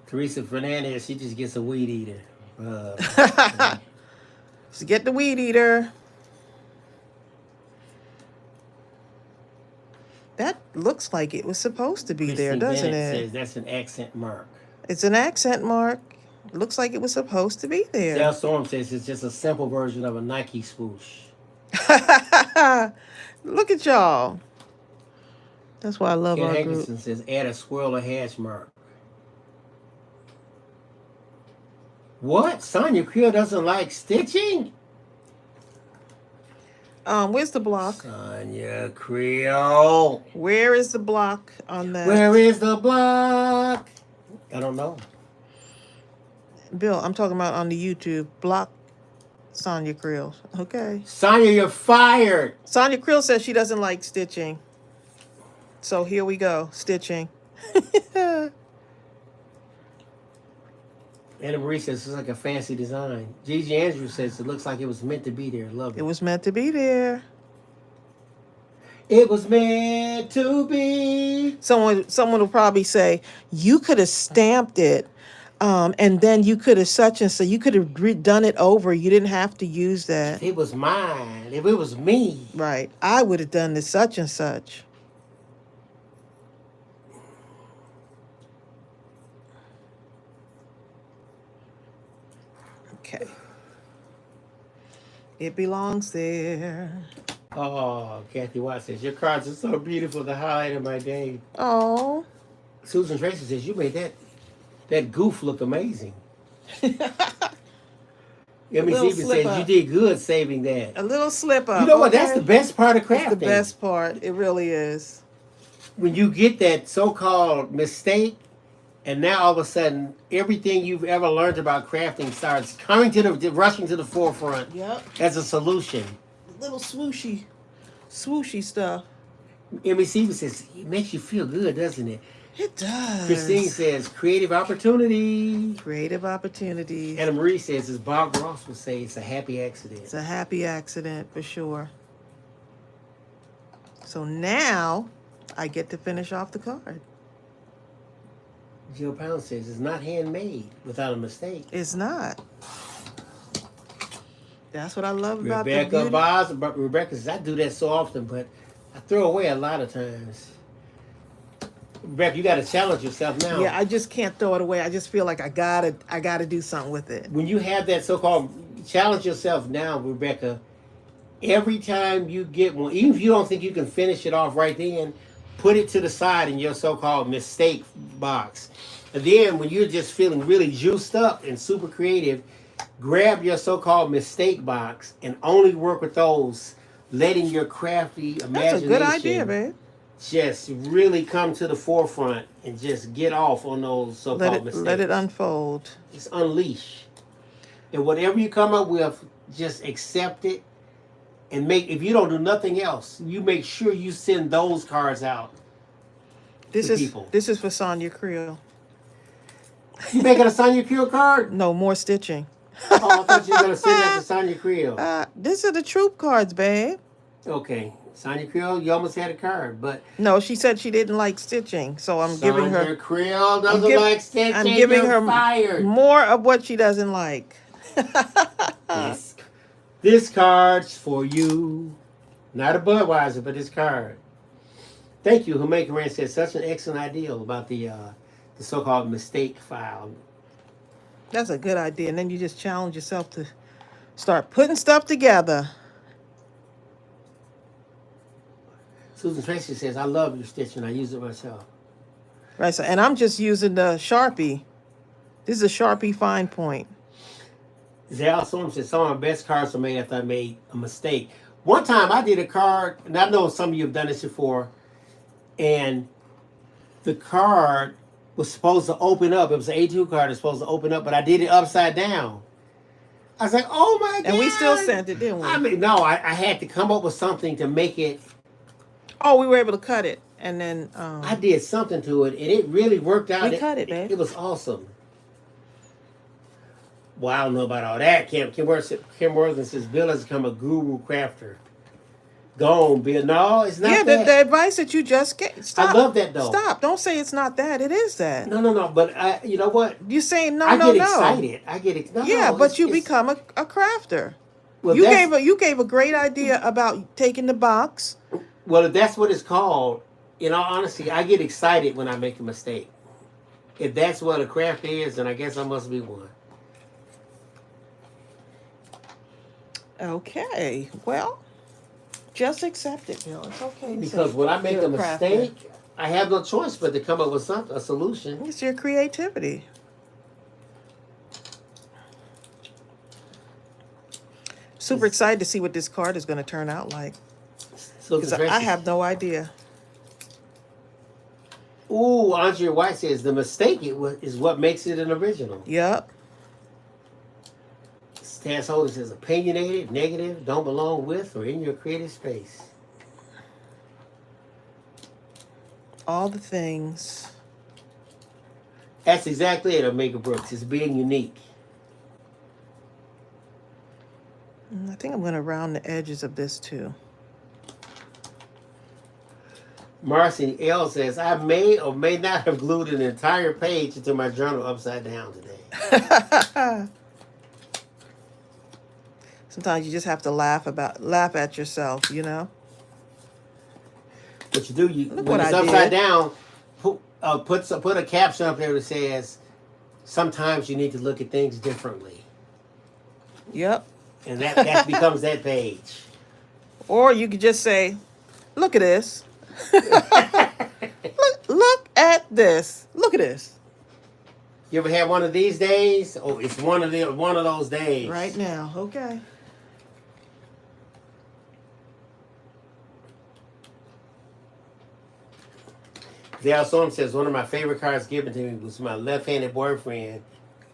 Teresa Fernandez, she just gets a weed eater. So get the weed eater. That looks like it was supposed to be Christine there, doesn't Bennett it? says that's an accent mark. It's an accent mark. Looks like it was supposed to be there. Dale Storm says it's just a simple version of a Nike swoosh. Look at y'all. That's why I love Ken our Hankerson group. says add a swirl or hash mark. What? Sonia Creel doesn't like stitching? Where's the block? Sonia Creel. Where is the block on that? Where is the block? I don't know. Bill, I'm talking about on the YouTube. Block Sonia Creel. Okay. Sonia, you're fired. Sonia Creel says she doesn't like stitching. So here we go, stitching. Anna Marie says it's like a fancy design. Gigi Andrews says it looks like it was meant to be there. Love It it. was meant to be there. It was meant to be. Someone will probably say, you could have stamped it, and then you could have such and so. You could have done it over. You didn't have to use that. If it was mine, if it was me. Right. I would have done this such and such. Okay. It belongs there. Oh, Kathy Watts says, your cards are so beautiful, the highlight of my day. Oh. Susan Tracy says, you made that goof look amazing. Emmy Little Stevens slip says, up. you did good saving that. A little slip up. You know what? okay? That's the best part of crafting. It's the best part. It really is. When you get that so-called mistake, and now all of a sudden, everything you've ever learned about crafting starts coming rushing to the forefront Yep. as a solution. Little swooshy stuff. Emmy Stevens says, it makes you feel good, doesn't it? It does. Christine says, creative opportunity. Creative opportunities. Anna Marie says, as Bob Ross would say, it's a happy accident. It's a happy accident for sure. So now I get to finish off the card. Jill Pound says, it's not handmade without a mistake. It's not. That's what I love about the Rebecca beauty. Boz, Rebecca says, I do that so often, but I throw away a lot of times. Rebecca, you got to challenge yourself now. Yeah, I just can't throw it away. I just feel like I gotta do something with it. When you have that so-called challenge yourself now, Rebecca, every time you get one, even if you don't think you can finish it off right then, put it to the side in your so-called mistake box. And then when you're just feeling really juiced up and super creative, grab your so-called mistake box and only work with those, letting your crafty imagination That's a good idea, babe. just really come to the forefront and just get off on those so-called mistakes. Let it unfold. Just unleash. And whatever you come up with, just accept it. And if you don't do nothing else, you make sure you send those cards out to people. This is for Sonia Creel. You making a Sonia Creel card? No more stitching. Oh, I thought you were going to send that to Sonia Creel. These are the troop cards, babe. Okay. Sonia Creel, you almost had a card, but... No, she said she didn't like stitching, so I'm giving her... Sonia Creel doesn't like stitching. I'm giving her fired. more of what she doesn't like. This card's for you. Not a Budweiser, but this card. Thank you, Hameka Rand said such an excellent idea about the so-called mistake file. That's a good idea. And then you just challenge yourself to start putting stuff together. Susan Tracy says, I love your stitching. I use it myself. Right. So, and I'm just using the Sharpie. This is a Sharpie fine point. Zal Storm says, some of my best cards are made after I made a mistake. One time I did a card, and I know some of you have done this before, and the card was supposed to open up. It was an A2 card. It was supposed to open up, but I did it upside down. I was like, oh my God. And we still sent it, didn't we? I mean, no, I had to come up with something to make it. Oh, we were able to cut it. And then... I did something to it, and it really worked out. We cut it, babe. It was awesome. Well, I don't know about all that. Kim Worthington says, Bill has become a guru crafter. Go on, Bill. No, it's not that. Yeah, the advice that you just gave. Stop. I love that, though. Stop. Don't say it's not that. It is that. No. But you know what? You're saying I get excited. I get excited. Yeah, but you become a crafter. Well, you gave a great idea about taking the box. Well, if that's what it's called, in all honesty, I get excited when I make a mistake. If that's what a craft is, then I guess I must be one. Okay. Well, just accept it, Bill. It's okay. Because when I make a mistake, I have no choice but to come up with a solution. It's your creativity. Super excited to see what this card is going to turn out like. Because I have no idea. Ooh, Andrea White says the mistake is what makes it an original. Yep. Taz Holden says, opinionated, negative, don't belong with or in your creative space. All the things. That's exactly it, Omega Brooks. It's being unique. I think I'm going to round the edges of this too. Marcy L says, I may or may not have glued an entire page into my journal upside down today. Sometimes you just have to laugh at yourself, you know. What you do, Look when what it's I upside did. down, put a caption up there that says, sometimes you need to look at things differently. Yep. And that becomes that page. Or you could just say, look at this. look at this. Look at this. You ever had one of these days? Oh, it's one of those days. Right now. Okay. Dale Storm says, one of my favorite cards given to me was my left-handed boyfriend,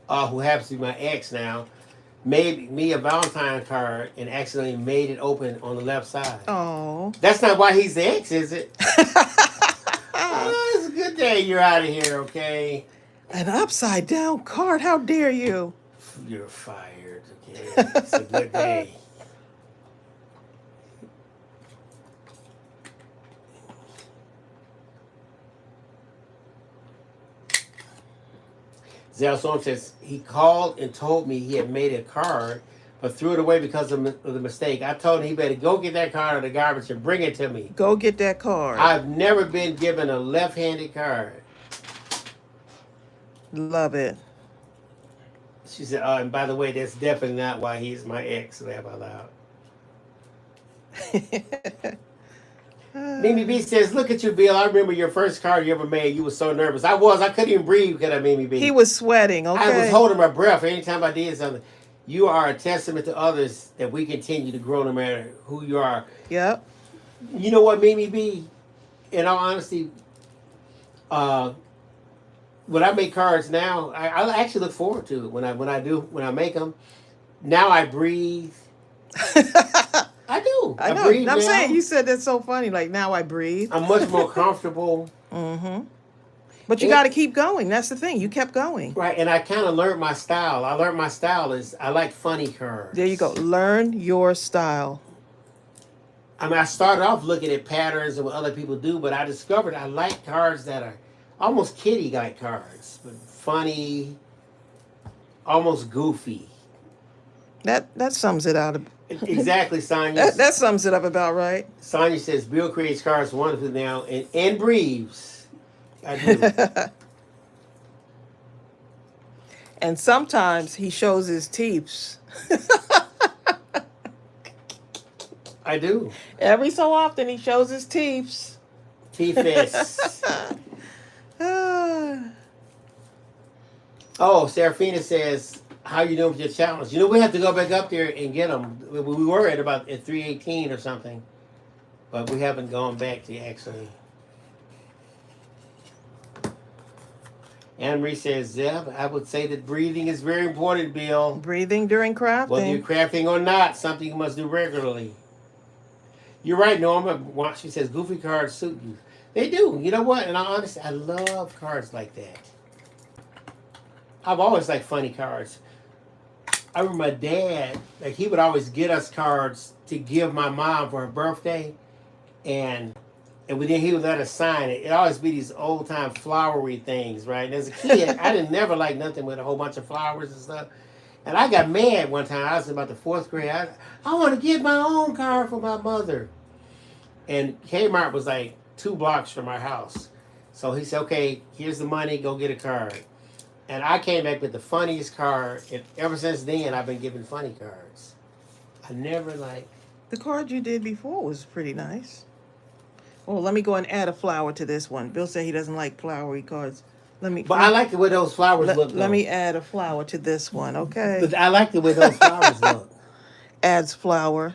who happens to be my ex now, made me a Valentine card and accidentally made it open on the left side. Oh. That's not why he's the ex, is it? Oh, it's a good day you're out of here, okay? An upside down card. How dare you? You're fired, okay? It's a good day. Zell Storm says, he called and told me he had made a card, but threw it away because of the mistake. I told him he better go get that card out of the garbage and bring it to me. Go get that card. I've never been given a left-handed card. Love it. She said, oh, and by the way, that's definitely not why he's my ex. Laugh out loud. Mimi B says, look at you, Bill. I remember your first card you ever made. You were so nervous. I couldn't even breathe because of Mimi B. He was sweating, okay? I was holding my breath anytime I did something. You are a testament to others that we continue to grow no matter who you are. Yep. You know what, Mimi B? In all honesty, when I make cards now, I actually look forward to it when I make them. Now I breathe. I do. I know. breathe I'm now. saying, you said that's so funny. Like, now I breathe. I'm much more comfortable. Mm-hmm. But you got to keep going. That's the thing. You kept going. Right, and I kind of learned my style. I learned my style is I like funny cards. There you go. Learn your style. I mean, I started off looking at patterns and what other people do, but I discovered I like cards that are almost kiddie-like cards, but funny, almost goofy. That sums it out. Exactly, Sonya. That sums it up about right. Sonya says, Bill creates cards wonderfully now and breathes. I do. And sometimes he shows his teeth. I do. Every so often he shows his teeth. T-Fest. Oh, Serafina says, how you doing with your challenge? You know, we have to go back up there and get them. We were at 318 or something, but we haven't gone back to actually. Anne Marie says, Zeb, I would say that breathing is very important, Bill. Breathing during crafting. Whether you're crafting or not, something you must do regularly. You're right, Norma. She says, goofy cards suit you. They do. You know what? And honestly, I love cards like that. I've always liked funny cards. I remember my dad, like he would always get us cards to give my mom for her birthday, and then he would let us sign it. It always be these old time flowery things, right? And as a kid, I didn't never like nothing with a whole bunch of flowers and stuff. And I got mad one time. I was in about the 4th grade. I want to get my own card for my mother. And Kmart was like 2 blocks from our house. So he said, okay, here's the money. Go get a card. And I came back with the funniest card. And ever since then, I've been giving funny cards. I never like... The card you did before was pretty nice. Oh, let me go and add a flower to this one. Bill said he doesn't like flowery cards. I like the way those flowers look. Let me add a flower to this one, okay? But I like the way those flowers look. Adds flower.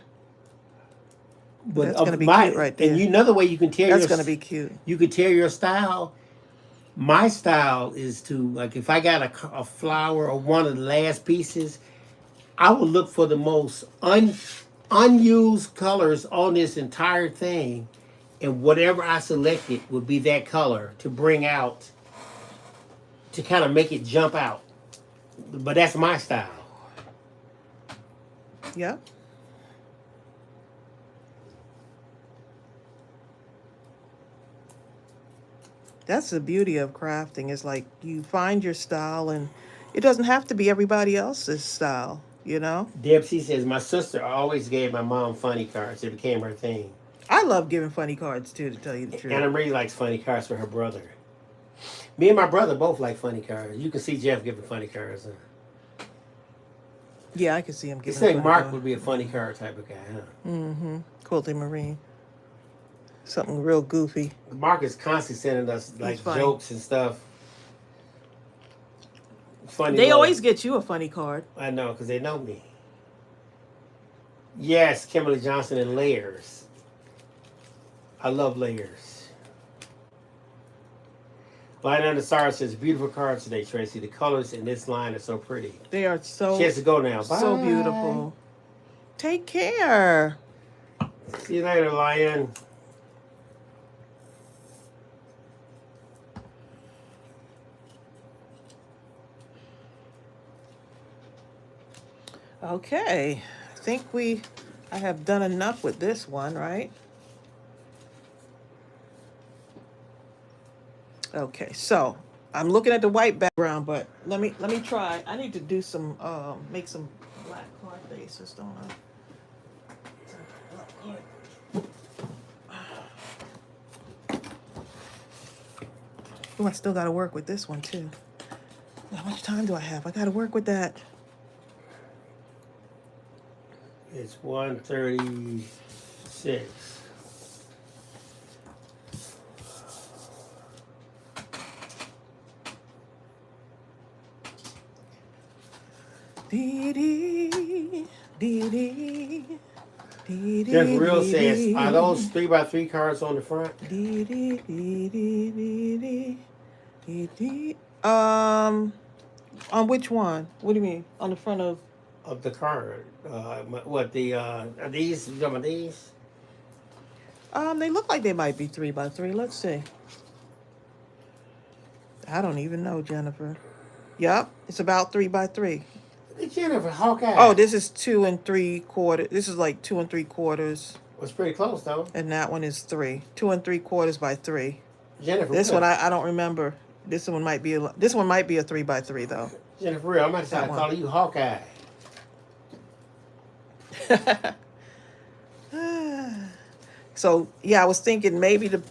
But that's going to be cute right there. And another way you can tell that's going to be cute. You can tell your style. My style is to, like, if I got a flower or one of the last pieces, I would look for the most unused colors on this entire thing, and whatever I selected would be that color to bring out, to kind of make it jump out. But that's my style. Yep. That's the beauty of crafting, is like you find your style, and it doesn't have to be everybody else's style, you know? Debsy says, my sister always gave my mom funny cards. It became her thing. I love giving funny cards too, to tell you the truth. Anna Marie likes funny cards for her brother. Me and my brother both like funny cards. You can see Jeff giving funny cards. Yeah, I can see him You giving think funny Mark cards. would be a funny card type of guy, huh? Mm-hmm. Quilting Marine. Something real goofy. Mark is constantly sending us like funny. jokes and stuff. Funny. They little- always get you a funny card. I know, because they know me. Yes, Kimberly Johnson and layers. I love layers. Line Under Star says, beautiful cards today, Tracy. The colors in this line are so pretty. They are so She has to go now. Bye. so beautiful. Take care. See you later, Lion. Okay. I think I have done enough with this one, right? Okay, so I'm looking at the white background, but let me try. I need to do some make some black card bases, don't I? Oh, I still got to work with this one too. How much time do I have? I got to work with that. It's 1:36. Dee dee dee dee. Jeff Real says, are those 3x3 cards on the front? On which one? What do you mean? On the front of? Of the card. What, are these? You talking about these? They look like they might be 3x3. Let's see. I don't even know, Jennifer. Yep, it's about 3x3. Jennifer, Hawkeye. Oh, this is 2 3/4. This is like 2 3/4. Was pretty close, though. And that one is 3. 2 3/4 by 3. Jennifer. This Real. one I don't remember. This one might be a 3x3 though. Jennifer Real, I'm going to start calling you Hawkeye. So yeah, I was thinking maybe the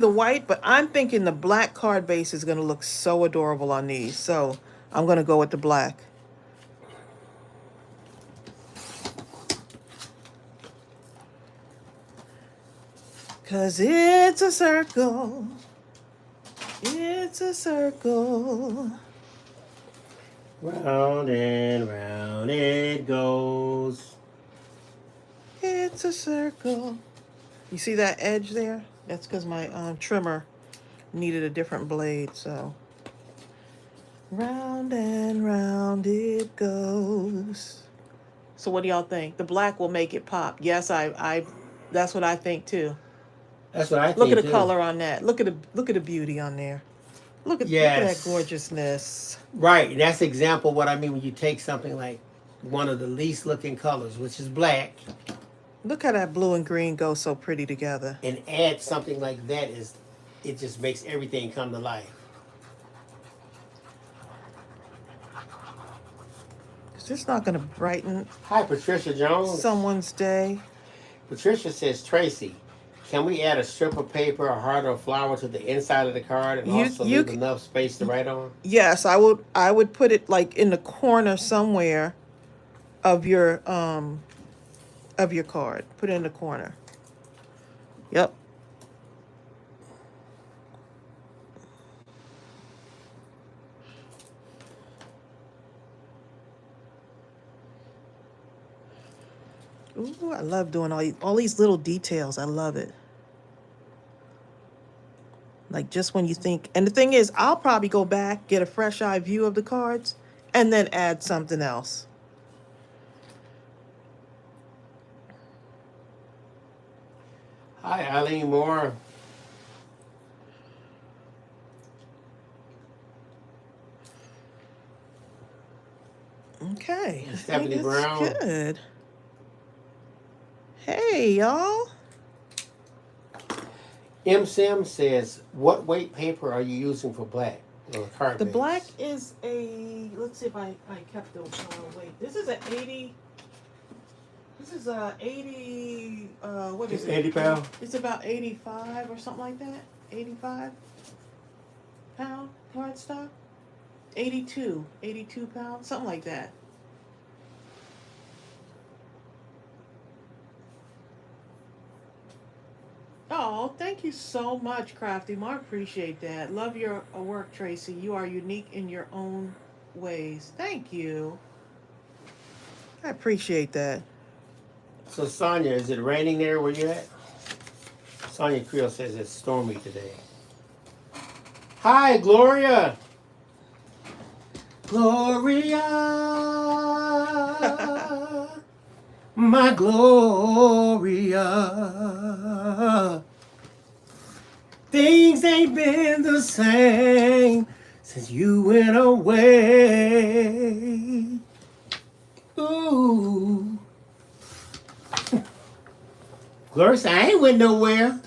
white, but I'm thinking the black card base is gonna look so adorable on these. So I'm gonna go with the black. Cause it's a circle. It's a circle. Round and round it goes. It's a circle. You see that edge there? That's because my trimmer needed a different blade, so. Round and round it goes. So what do y'all think? The black will make it pop. Yes, I that's what I think too. That's what I think. Look at the too. color on that. Look at the beauty on there. Look at that gorgeousness. Right, and that's example what I mean when you take something like one of the least looking colors, which is black, Look how that blue and green go so pretty together. and add something like that, it just makes everything come to life. Is this not going to brighten Hi, Patricia Jones. someone's day? Patricia says, Tracy, can we add a strip of paper, a heart, or a flower to the inside of the card and also leave enough space to write on? Yes, I would put it like in the corner somewhere of your card. Put it in the corner. Yep. Ooh, I love doing all these little details. I love it. Like just when you think, and the thing is, I'll probably go back, get a fresh eye view of the cards, and then add something else. Hi, Eileen Moore. Okay, I think Stephanie it's Brown. good. Hey, y'all. M. Sim says, what weight paper are you using for black? Or card The base? black is let's see if I kept the weight. This is an 80. This is a 80, what is it? 80 pound? It's about 85 or something like that. 85 pound cardstock. 82 pounds, something like that. Oh, thank you so much, Crafty. I appreciate that. Love your work, Tracy. You are unique in your own ways. Thank you. I appreciate that. So, Sonia, is it raining there where you at? Sonia Creel says it's stormy today. Hi, Gloria. Gloria. My Gloria. Things ain't been the same since you went away. Ooh. Gloria said, I ain't went nowhere.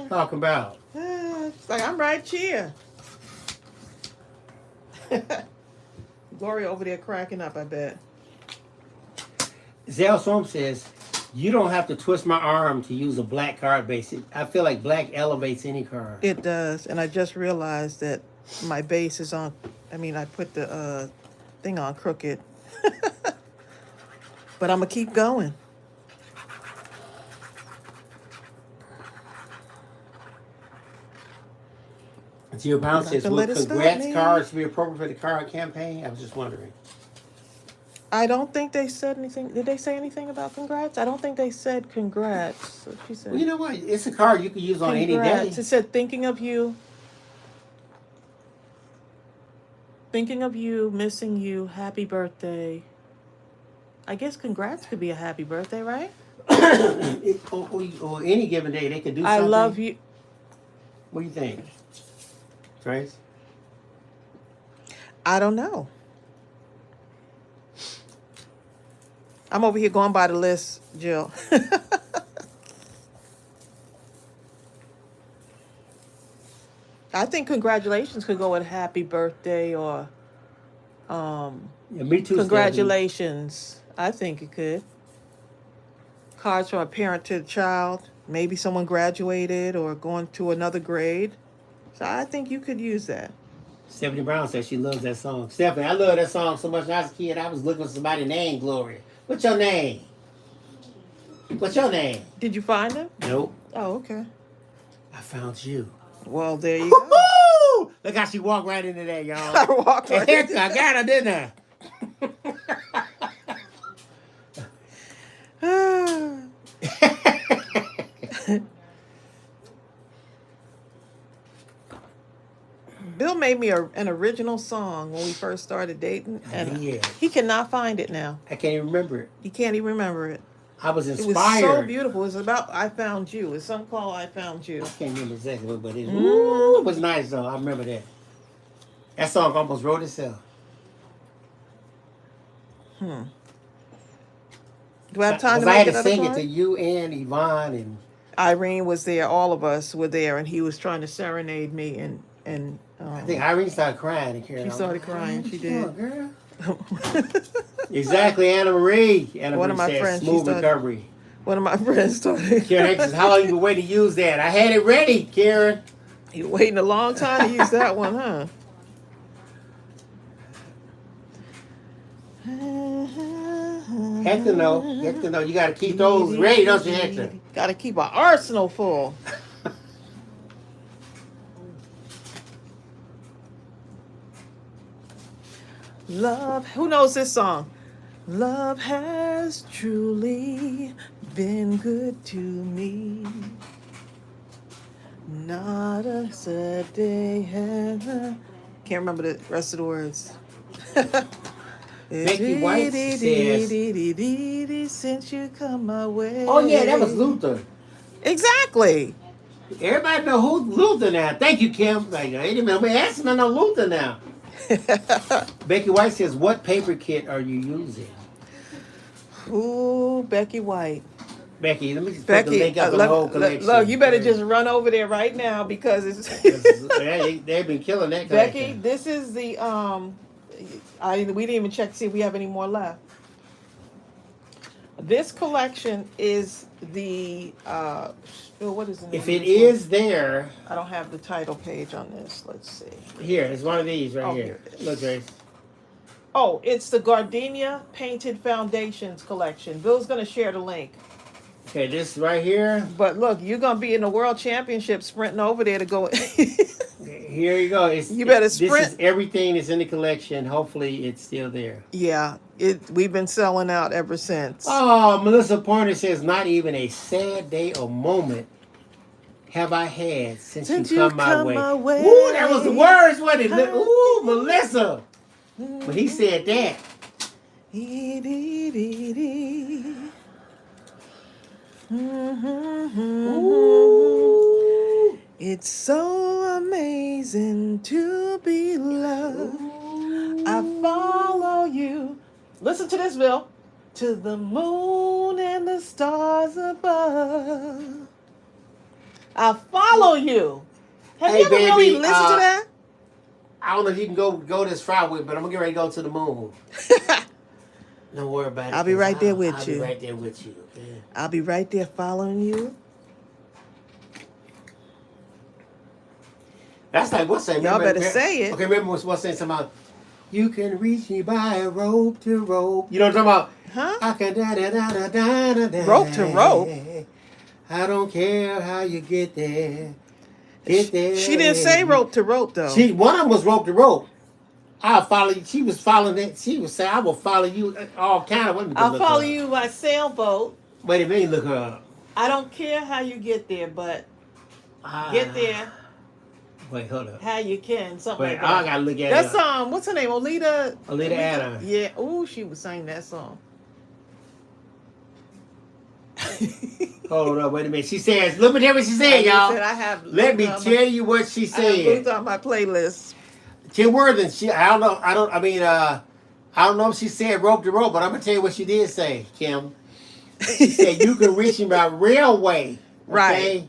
Talking about. It's like, I'm right here. Gloria over there cracking up, I bet. Zell Storm says, you don't have to twist my arm to use a black card base. I feel like black elevates any card. It does. And I just realized that my base is on, I put the thing on crooked. But I'm going to keep going. Geo Pound says, would congrats cards be appropriate for the card campaign? I was just wondering. I don't think they said anything. Did they say anything about congrats? I don't think they said congrats. What she said. Well, you know what? It's a card you can use on any day. It said, thinking of you, missing you, happy birthday. I guess congrats could be a happy birthday, right? or any given day, they could do something. I love you. What do you think, Trace? I don't know. I'm over here going by the list, Jill. I think congratulations could go with happy birthday or Yeah, me too. congratulations. I think it could. Cards from a parent to a child. Maybe someone graduated or going to another grade. So I think you could use that. Stephanie Brown says she loves that song. Stephanie, I love that song so much. When I was a kid, I was looking for somebody's name, Gloria. What's your name? What's your name? Did you find him? Nope. Oh, okay. I found you. Well, there you go. Woo-hoo! Look how she walked right into that, y'all. I walked right into I got her, didn't I? Bill made me an original song when we first started dating, and he cannot find it now. I can't even remember it. He can't even remember it. I was inspired. It was so beautiful. It was about I Found You. It's something called I Found You. I can't remember exactly what, but it was nice, though. I remember that. That song almost wrote itself. Do I have time to make I had to another sing card? it to you and Yvonne and Irene was there. All of us were there, and he was trying to serenade me, and I think Irene started crying. She started crying. She did. Girl. Exactly, Anna Marie. One of my friends. Smooth recovery. One of my friends started. Karen says, "How long you been waiting to use that? I had it ready, Karen." You waiting a long time to use that one, huh? Hector, no. Hector, no. You got to keep those ready, don't you, Hector? Got to keep our arsenal full. Love, who knows this song? Love has truly been good to me. Not a sad day ever. Can't remember the rest of the words. Becky White says, since you come my way. "Oh yeah, that was Luther." Exactly. Everybody know who's Luther now. Thank you, Kim. Like, ain't even asking no Luther now. Becky White says, "What paper kit are you using?" Ooh, Becky White. Becky, let me just put the Becky, link up on the whole look, collection. you better just run over there right now because it's they've been killing that Becky, collection. this is the we didn't even check to see if we have any more left. This collection is the what is the name If of it this is there, one? I don't have the title page on this. Let's see. here, it's one of these right Oh, here. here it is. Look, Grace. Oh, it's the Gardenia Painted Foundations collection. Bill's going to share the link. Okay, this right here. But look, you're going to be in the World Championship sprinting over there to go. Here you go. You better sprint. This is everything that's in the collection. Hopefully, it's still there. Yeah, we've been selling out ever since. Oh, Melissa Pointer says, "Not even a sad day or moment have I had since you come my way." Ooh, that was the words, wasn't it? Ooh, Melissa. When he said that. Ooh. It's so amazing to be loved. I follow you. Listen to this, Bill. To the moon and the stars above. I follow you. Have Hey, you ever really baby, listened to that? I don't know if you can go this far with, but I'm gonna get ready to go to the moon. Don't worry about it. I'll be right there with I'll you. be right there with you. Okay? I'll be right there following you. That's like what's that? Y'all better say it. Okay, remember what's saying something about you can reach me by rope to rope. You know what I'm talking about? Huh? I can da. Rope to rope? I don't care how you get there. Get there. She didn't say rope to rope though. One of them was rope to rope. I'll follow you. She was following that. She was saying, "I will follow you." All kind of. I'll follow you by sailboat. Wait a minute, look her up. I don't care how you get there, but get there. Wait, hold up. How you can, something Wait, like that. I gotta look at That's it. what's her name? Olita Adams. Yeah. Ooh, she was singing that song. Hold up, wait a minute. She says, look at what she said, y'all. Let me tell you what she said. I have on my playlist. Tim Worthing, I don't know if she said rope to rope, but I'm gonna tell you what she did say, Kim. She said you can reach me by railway. Okay? Right.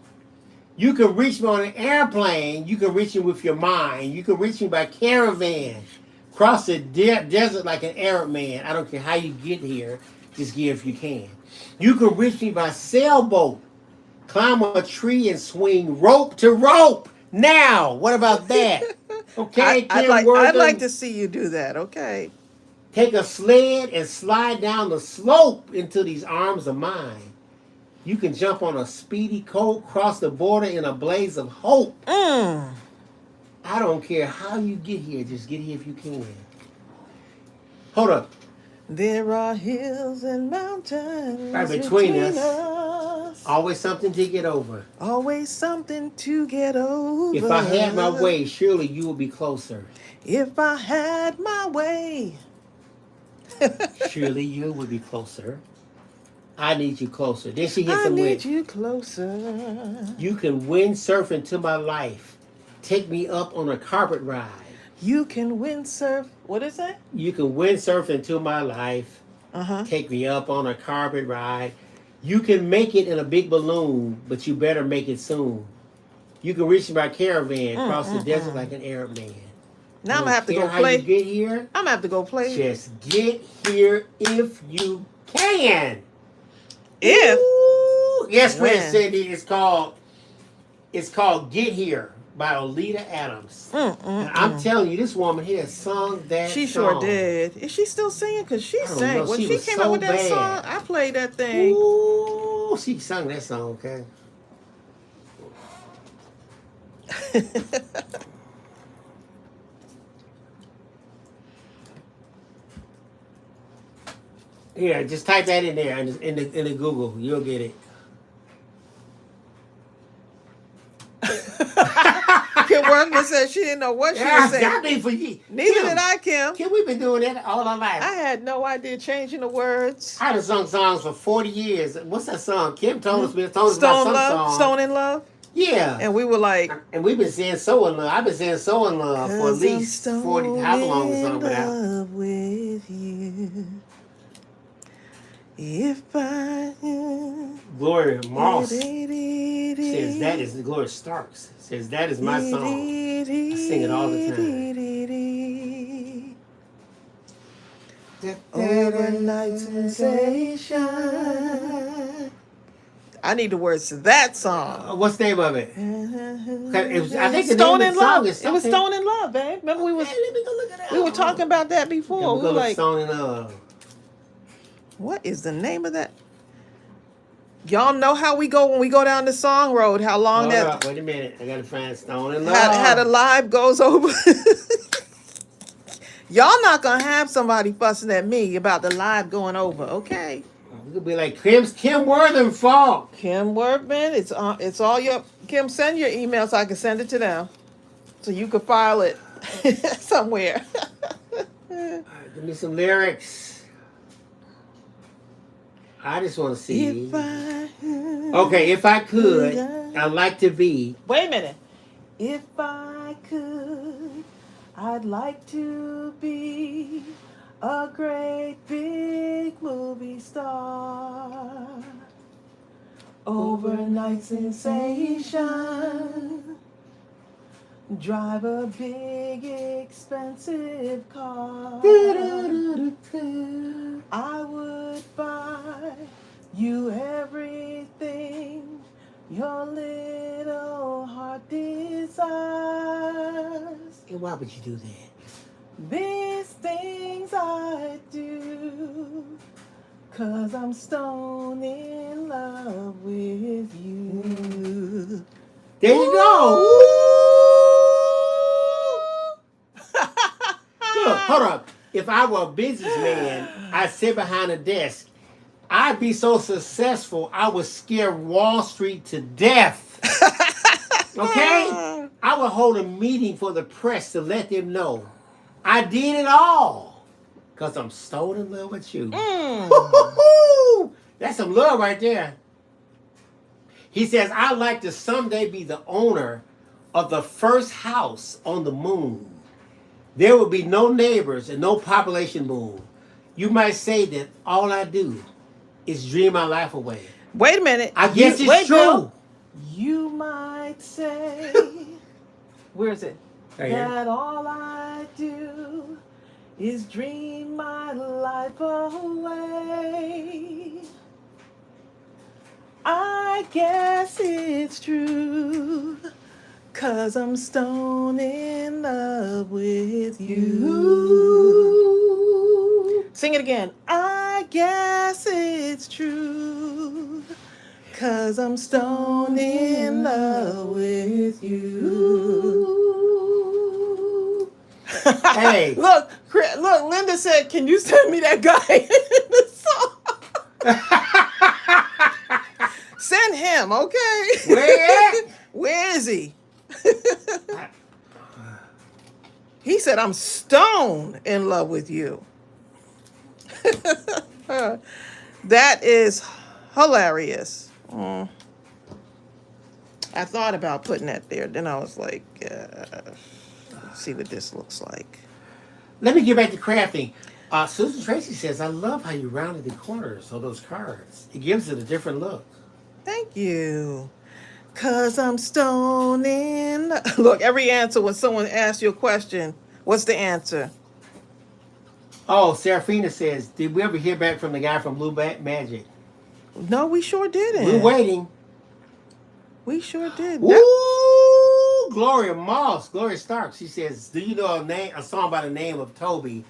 You can reach me on an airplane. You can reach me with your mind. You can reach me by caravan. Cross the desert like an Arab man. I don't care how you get here. Just get if you can. You can reach me by sailboat. Climb a tree and swing rope to rope. Now, what about that? Okay, I'd like to see you do that. Okay. Take a sled and slide down the slope into these arms of mine. You can jump on a speedy coat, cross the border in a blaze of hope. I don't care how you get here. Just get here if you can. Hold up. There are hills and mountains right between us. Always something to get over. Always something to get over. If I had my way, surely you would be closer. If I had my way. Surely you would be closer. I need you closer. Then she hits him with, I need you closer. You can windsurf into my life. Take me up on a carpet ride. You can windsurf. What is that? You can windsurf into my life. Uh-huh. Take me up on a carpet ride. You can make it in a big balloon, but you better make it soon. You can reach my caravan, cross the desert like an Arab man. Now I'm gonna have to go how play. You get here. I'm gonna have to go play. Just get here if you can. If. Ooh. Yes, When? Chris said it's called Get Here by Olita Adams. And I'm telling you, this woman here sung that She song. sure did. Is she still singing? Because she sang. know. When She she was came so out with that bad. song, I played that thing. Ooh, she sung that song, okay? Here, just type that in there in the Google. You'll get it. Kim Worthington said she didn't know what she was Yeah, saying. I mean for you. Neither did I, Kim. Kim, we've been doing that all our life. I had no idea changing the words. I done sung songs for 40 years. What's that song? Kim told us about Stone some Love, song. Stone in Love. Yeah. And we were like, and we've been saying So in Love. I've been saying So in Love for at least 40, how long the song been out? love with you. If I Gloria Moss says that is Gloria Starks says that is my song. I sing it all the time. Overnight sensation. I need the words to that song. What's the name of it? I think the Stone name in of the song Love. is It was something. Stone in Love, babe. Remember we was Hey, let me go look it up. we were talking about that before. We Go were look like, Stone in Love. what is the name of that? Y'all know how we go when we go down the song road, how long Hold that up, wait a minute. I gotta find Stone in Love. how the live goes over. Y'all not gonna have somebody fussing at me about the live going over, okay? We could be like Kim Worthington. Kim Workman, it's all your Kim. Send your email so I can send it to them, so you can file it somewhere. Alright, give me some lyrics. I just want to see. Okay, if I could, I'd like to be. Wait a minute. If I could, I'd like to be a great big movie star. Overnight sensation. Drive a big expensive car. I would buy you everything your little heart desires. And why would you do that? These things I do 'cause I'm stone in love with you. There you go. Look, hold up. If I were a businessman, I'd sit behind a desk. I'd be so successful, I would scare Wall Street to death. Okay? I would hold a meeting for the press to let them know I did it all. Because I'm stone in love with you. That's some love right there. He says, I'd like to someday be the owner of the first house on the moon. There will be no neighbors and no population boom. You might say that all I do is dream my life away. Wait a minute. I guess it's true. Bill. You might say, where is it? Right here. That all I do is dream my life away. I guess it's true, 'cause I'm stone in love with you. Sing it again. I guess it's true, 'cause I'm stone in love with you. Hey. Look, Linda said, can you send me that guy in the song? Send him, okay? Where? Where is he? He said, I'm stone in love with you. That is hilarious. I thought about putting that there. Then I was like, let's see what this looks like. Let me get back to crafting. Susan Tracy says, I love how you rounded the corners of those cards. It gives it a different look. Thank you. 'Cause I'm stone in. Look, every answer when someone asks you a question, what's the answer? Oh, Serafina says, did we ever hear back from the guy from Blue Magic? No, we sure didn't. We're waiting. We sure did. Ooh, Gloria Moss, Gloria Starks. She says, do you know a song by the name of Toby?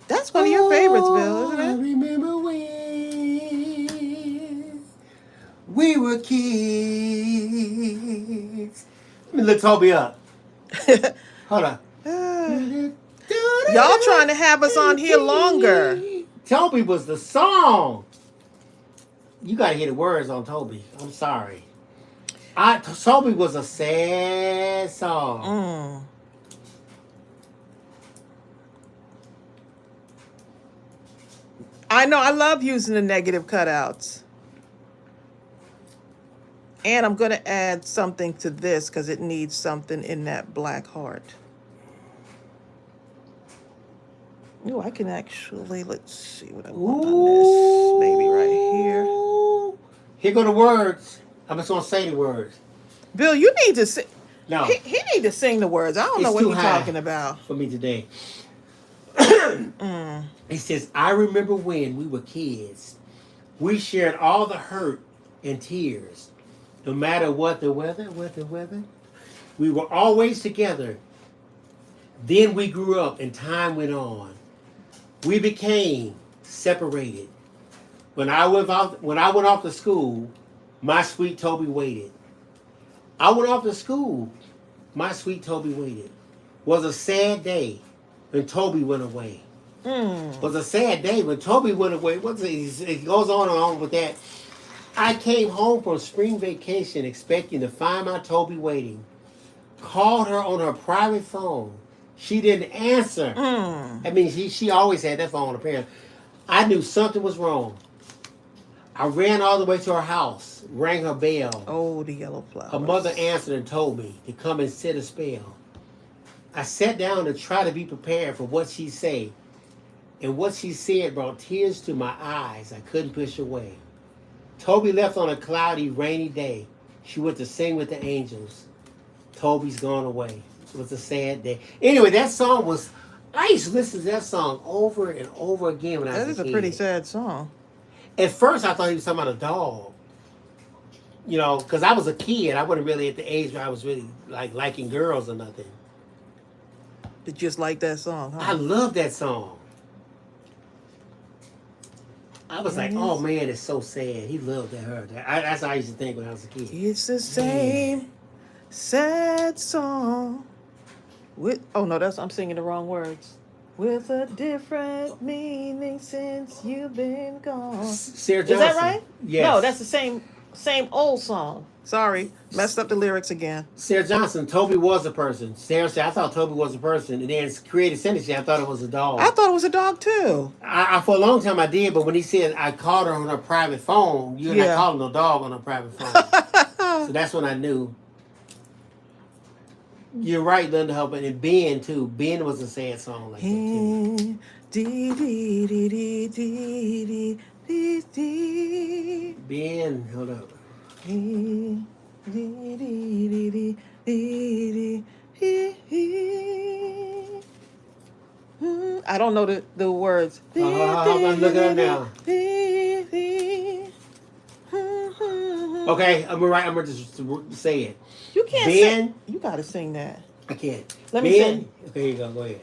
That's one of your favorites, Bill, isn't I it? remember when we were kids. Let me look Toby up. Hold on. Y'all trying to have us on here longer. Toby was the song. You gotta hear the words on Toby. I'm sorry. Toby was a sad song. Mm. I know. I love using the negative cutouts. And I'm going to add something to this because it needs something in that black heart. Ooh, I can actually, let's see what I want on this. Maybe right here. Here go the words. I'm just gonna say the words. Bill, you need to sing. No, He need to sing the words. I don't know it's what too you're high talking about. for me today. Mm. It says, I remember when we were kids. We shared all the hurt and tears. No matter what the weather. We were always together. Then we grew up and time went on. We became separated. When I went off to school, my sweet Toby waited. I went off to school. My sweet Toby waited. Was a sad day when Toby went away. Was a sad day when Toby went away. It goes on and on with that. I came home from spring vacation expecting to find my Toby waiting. Called her on her private phone. She didn't answer. I mean, she always had that phone apparently. I knew something was wrong. I ran all the way to her house, rang her bell. Oh, the yellow flowers. Her mother answered and told me to come and sit a spell. I sat down to try to be prepared for what she'd say. And what she said brought tears to my eyes I couldn't push away. Toby left on a cloudy, rainy day. She went to sing with the angels. Toby's gone away. It was a sad day. Anyway, that song was... I used to listen to that song over and over again when I was a kid. That is a pretty sad song. At first, I thought he was talking about a dog. You know, because I was a kid. I wasn't really at the age where I was really like liking girls or nothing. Did you just like that song, huh? I love that song. I was like, oh man, it's so sad. He loved her. That's how I used to think when I was a kid. It's the same sad song. Oh no, I'm singing the wrong words. With a different meaning since you've been gone. Sarah Is Johnson. that right? Yes. No, that's the same old song. Sorry, messed up the lyrics again. Sarah Johnson, Toby was a person. Sarah said, I thought Toby was a person. And then creative sentence, I thought it was a dog. I thought it was a dog too. I for a long time I did, but when he said I called her on her private phone, you're not calling no dog on her private phone. So that's when I knew. You're right, Linda Hubbard, and Ben too. Ben was a sad song like that too. Ben, hold up. I don't know the words. I'm looking up now. Okay, I'm gonna just say it. You can't sing. You gotta sing that. I can't. Let me sing. Okay, here you go. Go ahead.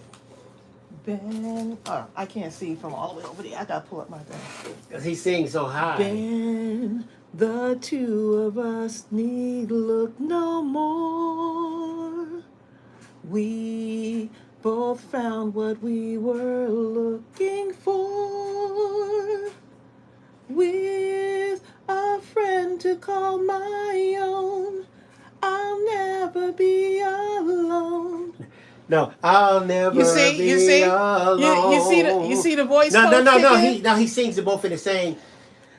Ben, I can't see from all the way over there. I gotta pull up my thing. Because he sings so high. Ben, the two of us need look no more. We both found what we were looking for. With a friend to call my own, I'll never be alone. No, I'll never be alone. You see the voice. No. He sings it both in the same.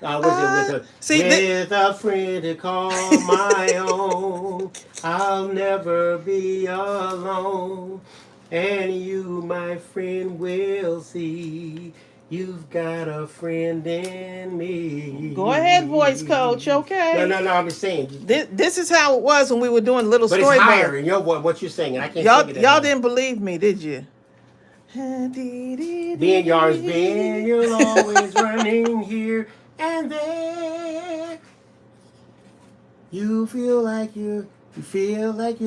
With a friend to call my own, I'll never be alone. And you, my friend, will see you've got a friend in me. Go ahead, voice coach. Okay. No. I'm just saying. This is how it was when we were doing little story. But it's higher in your voice. What you're singing, I can't sing it. Y'all didn't believe me, did you? Ben Yards, Ben, you're always running here and there. You feel like you're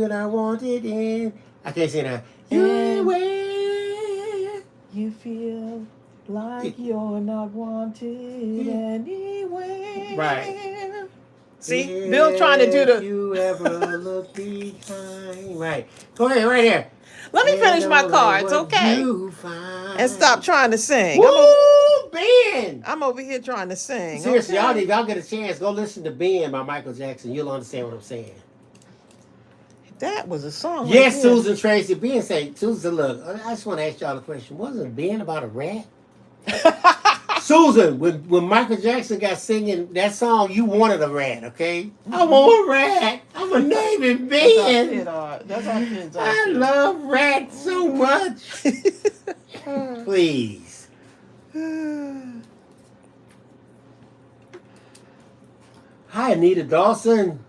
not wanted in. I can't sing that. Anywhere. You feel like you're not wanted anywhere. Right. See, Bill trying to do the. If you ever look behind. Right. Go ahead, right here. Let me finish my cards, okay? And stop trying to sing. Woo! Ben. I'm over here trying to sing. Seriously, okay? if y'all get a chance, go listen to Ben by Michael Jackson. You'll understand what I'm saying. That was a song. Yes, right there. Susan Tracy. Ben said, Susan, look, I just want to ask y'all a question. Wasn't Ben about a rat? Susan, when Michael Jackson got singing that song, you wanted a rat, okay? I want a rat. I'm a name it Ben. That's how kids are. I love rats so much. Please. Hi, Anita Dawson.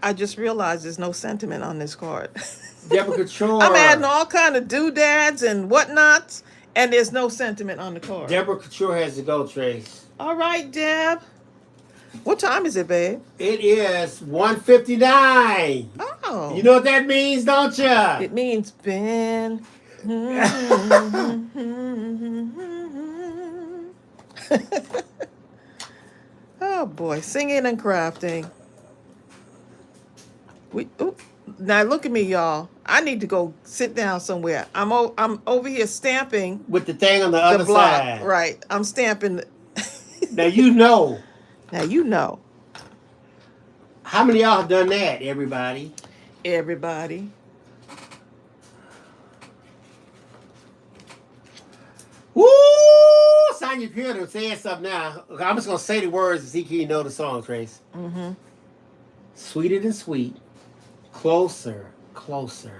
I just realized there's no sentiment on this card. Deborah Couture. I'm adding all kind of doodads and whatnots, and there's no sentiment on the card. Deborah Couture has to go, Trace. All right, Deb. What time is it, babe? It is 1:59. Oh. You know what that means, don't you? It means Ben. Oh boy, singing and crafting. Now look at me, y'all. I need to go sit down somewhere. I'm over here stamping With the thing on the other block. side. Right. I'm stamping. Now you know. Now you know. How many of y'all have done that, everybody? Everybody. Woo! Sonya Pearson saying something now. I'm just going to say the words to see if you know the song, Trace. Mm-hmm. Sweeter than sweet. Closer, closer.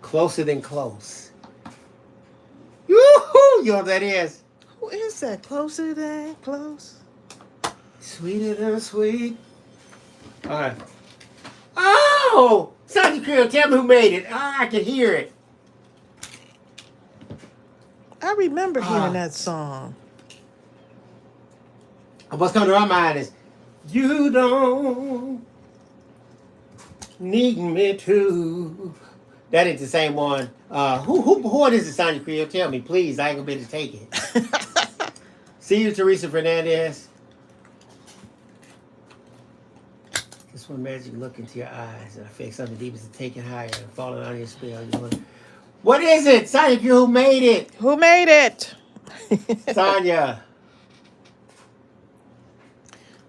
Closer than close. Yoo-hoo! You know what that is? Who is that? Closer than close. Sweeter than sweet. All right. Oh! Sonya Pearson, tell me who made it. I can hear it. I remember hearing that song. What's coming to my mind is, you don't need me to. That ain't the same one. Who is it, Sonya Creel? Tell me, please. I ain't gonna be able to take it. See you, Teresa Fernandez. This one magic look into your eyes, and I feel something deep is taking higher and falling out of your spell. What is it, Sonya Creel? Who made it? Who made it? Sonya.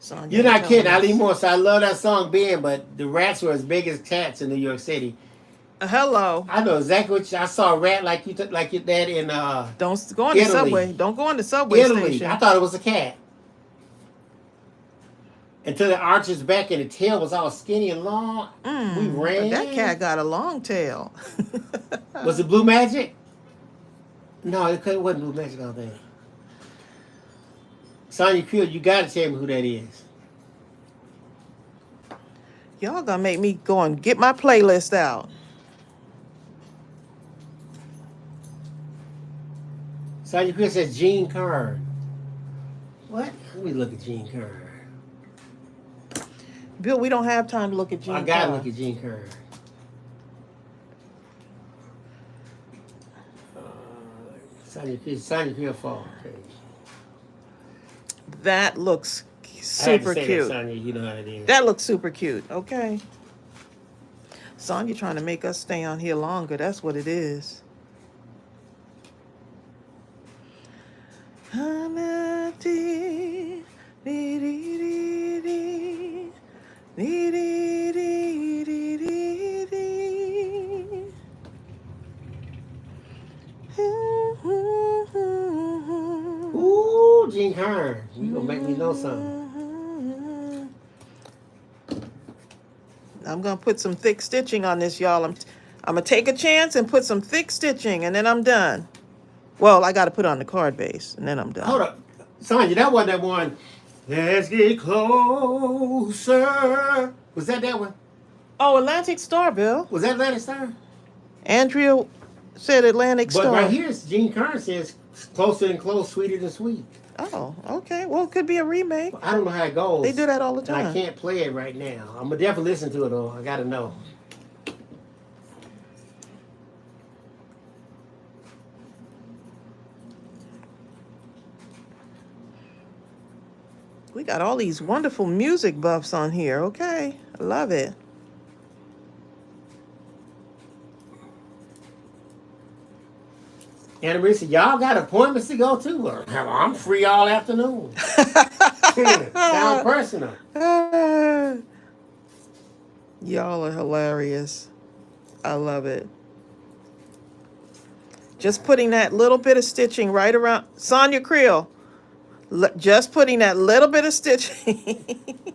Sonya, You're not kidding. us. Eileen Morse. I love that song, Ben, but the rats were as big as cats in New York City. Hello. I know exactly what I saw a rat like your dad in Don't go on the Italy. subway. Don't go on the subway Italy. station. I thought it was a cat. Until the arches back and the tail was all skinny and long. We ran. But that cat got a long tail. Was it Blue Magic? No, it wasn't Blue Magic, I don't think. Sonya Creel, you gotta tell me who that is. Y'all gonna make me go and get my playlist out. Sonya Creel says Gene Kern. What? Let me look at Gene Kern. Bill, we don't have time to look at Gene. I gotta Kern. look at Gene Kern. Sonya Creel fall. Okay. That looks I had to super say cute. That, Sonya, you know how it is. That looks super cute. Okay. Sonya trying to make us stay on here longer. That's what it is. Ooh, Gene Kern. You gonna make me know something. I'm gonna put some thick stitching on this, y'all. I'm gonna take a chance and put some thick stitching, and then I'm done. Well, I gotta put on the card base, and then I'm done. Hold up. Sonya, that wasn't that one. Let's get closer. Was that one? Oh, Atlantic Star, Bill. Was that Atlantic Star? Andrea said Atlantic But Star. right here, Gene Kern says closer than close, sweeter than sweet. Oh, okay. Well, it could be a remake. I don't know how it goes. They do that all the And time. I can't play it right now. I'm gonna definitely listen to it though. I gotta know. We got all these wonderful music buffs on here. Okay, I love it. Anna Marie said, y'all got appointments to go to? Well, I'm free all afternoon. Sound personal. Y'all are hilarious. I love it. Just putting that little bit of stitching right around. Sonia Creel. Just putting that little bit of stitching.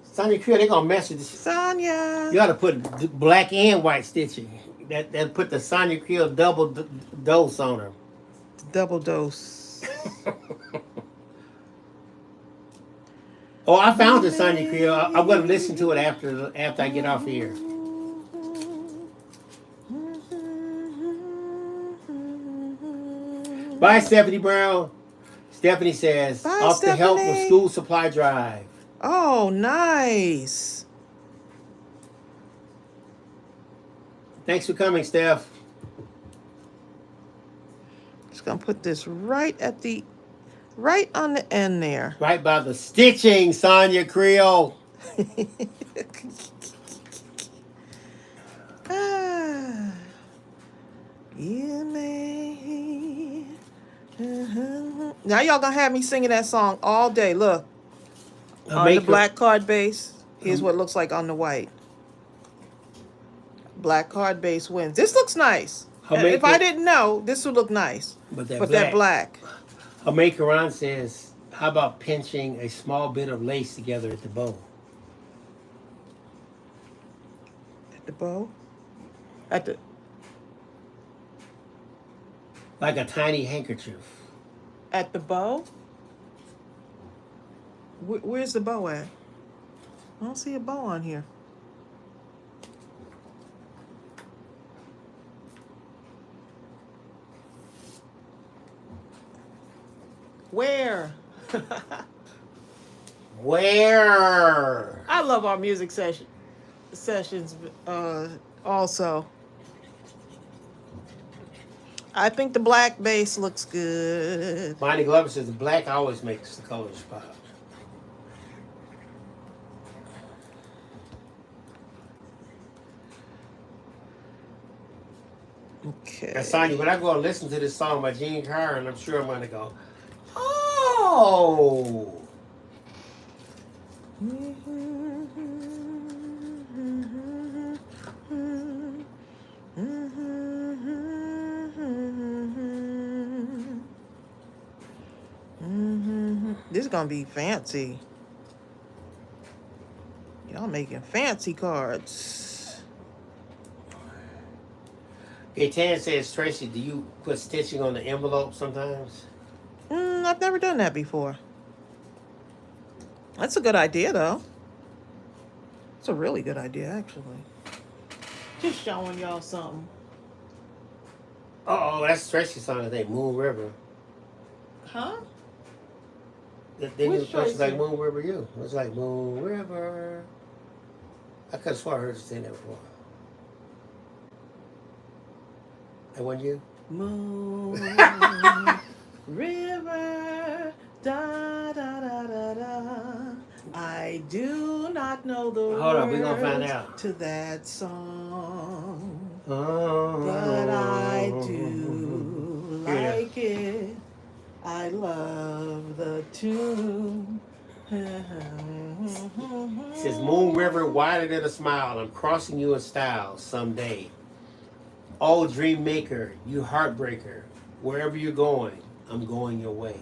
Sonia Creel, they're going to mess with this. Sonia. You got to put black and white stitching. That put the Sonia Creel double dose on her. Double dose. Oh, I found the Sonia Creel. I'm going to listen to it after I get off here. Bye, Stephanie Brown. Stephanie says, Bye, off Stephanie. to help with school supply drive. Oh, nice. Thanks for coming, Steph. Just gonna put this right on the end there. Right by the stitching, Sonia Creel. You may. Now y'all gonna have me singing that song all day. Look, on the black card base. Here's what it looks like on the white. Black card base wins. This looks nice. If I didn't know, this would look nice. But that black. Hamekaran says, how about pinching a small bit of lace together at the bow? At the bow? Like a tiny handkerchief. At the bow? Where's the bow at? I don't see a bow on here. Where? Where? I love our music sessions also. I think the black base looks good. Bonnie Glover says the black always makes the colors pop. Okay. And Sonia, when I go and listen to this song by Gene Carr, and I'm sure I'm going to go, oh. This is gonna be fancy. Y'all making fancy cards. Tan says, Tracy, do you put stitching on the envelope sometimes? I've never done that before. That's a good idea, though. It's a really good idea, actually. Just showing y'all something. Oh, that's Tracy's song, I think, Moon River. Huh? Then it was like Moon River You. It was like Moon River. I could have sworn I heard you sing that before. That wasn't you? Moon River, da da da da da. I do not know the words. Hold on, we're gonna find out. To that song, Oh, but I do like it. I love the tune. It says Moon River, wider than a smile. I'm crossing you in style someday. Oh, dream maker, you heartbreaker. Wherever you're going, I'm going your way.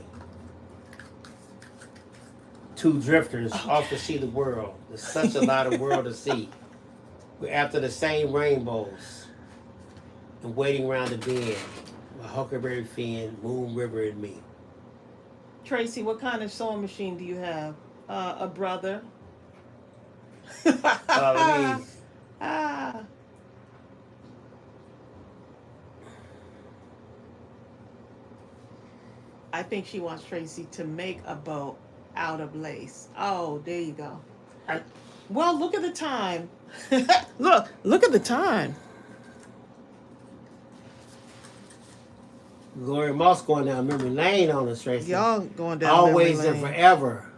Two drifters off to see the world. There's such a lot of world to see. We're after the same rainbows and waiting around the bend. My Huckleberry Finn, Moon River, and me. Tracy, what kind of sewing machine do you have? A brother? I think she wants Tracy to make a bow out of lace. Oh, there you go. Well, look at the time. Look at the time. Gloria Moss going down memory lane on us, Tracy. Y'all going down Always memory and lane. forever.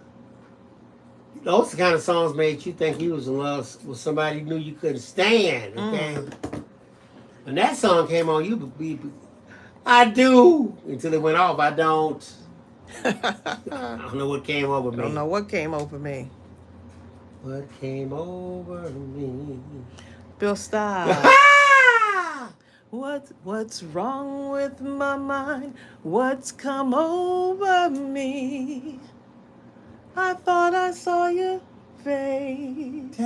Those the kind of songs made you think you was in love with somebody you knew you couldn't stand. Okay. When that song came on, I do. Until it went off, I don't. I I don't know what came over me. don't know what came over me. What came over me? Bill, stop. What's wrong with my mind? What's come over me? I thought I saw your face.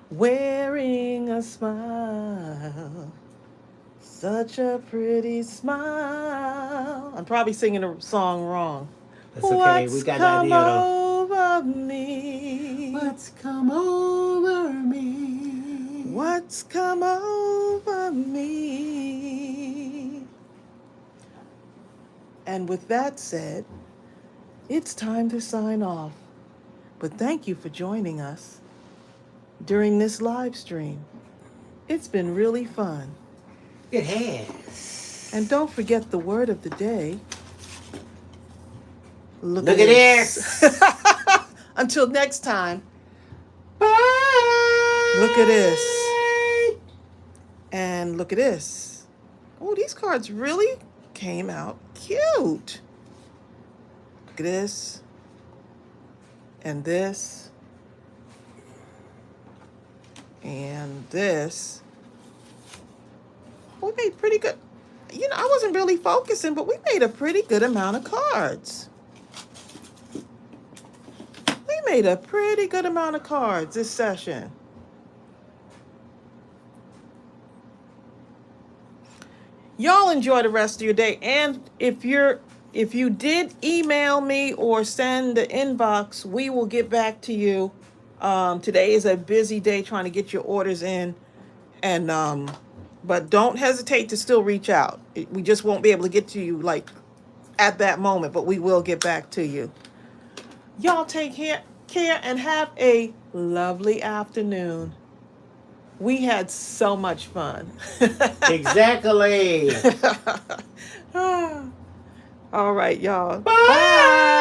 Wearing a smile. Such a pretty smile. I'm probably singing the song wrong. That's okay. We got the idea though. Over me? What's come over me? What's come over me? And with that said, it's time to sign off. But thank you for joining us during this live stream. It's been really fun. It has. And don't forget the word of the day. Look at this. Until next time. Bye. Look at this. And look at this. Oh, these cards really came out cute. Look at this. And this. And this. We made pretty good. You know, I wasn't really focusing, but we made a pretty good amount of cards. We made a pretty good amount of cards this session. Y'all enjoy the rest of your day. And if you did email me or send the inbox, we will get back to you. Today is a busy day trying to get your orders in. And but don't hesitate to still reach out. We just won't be able to get to you like at that moment, but we will get back to you. Y'all take care and have a lovely afternoon. We had so much fun. Exactly. All right, y'all. Bye.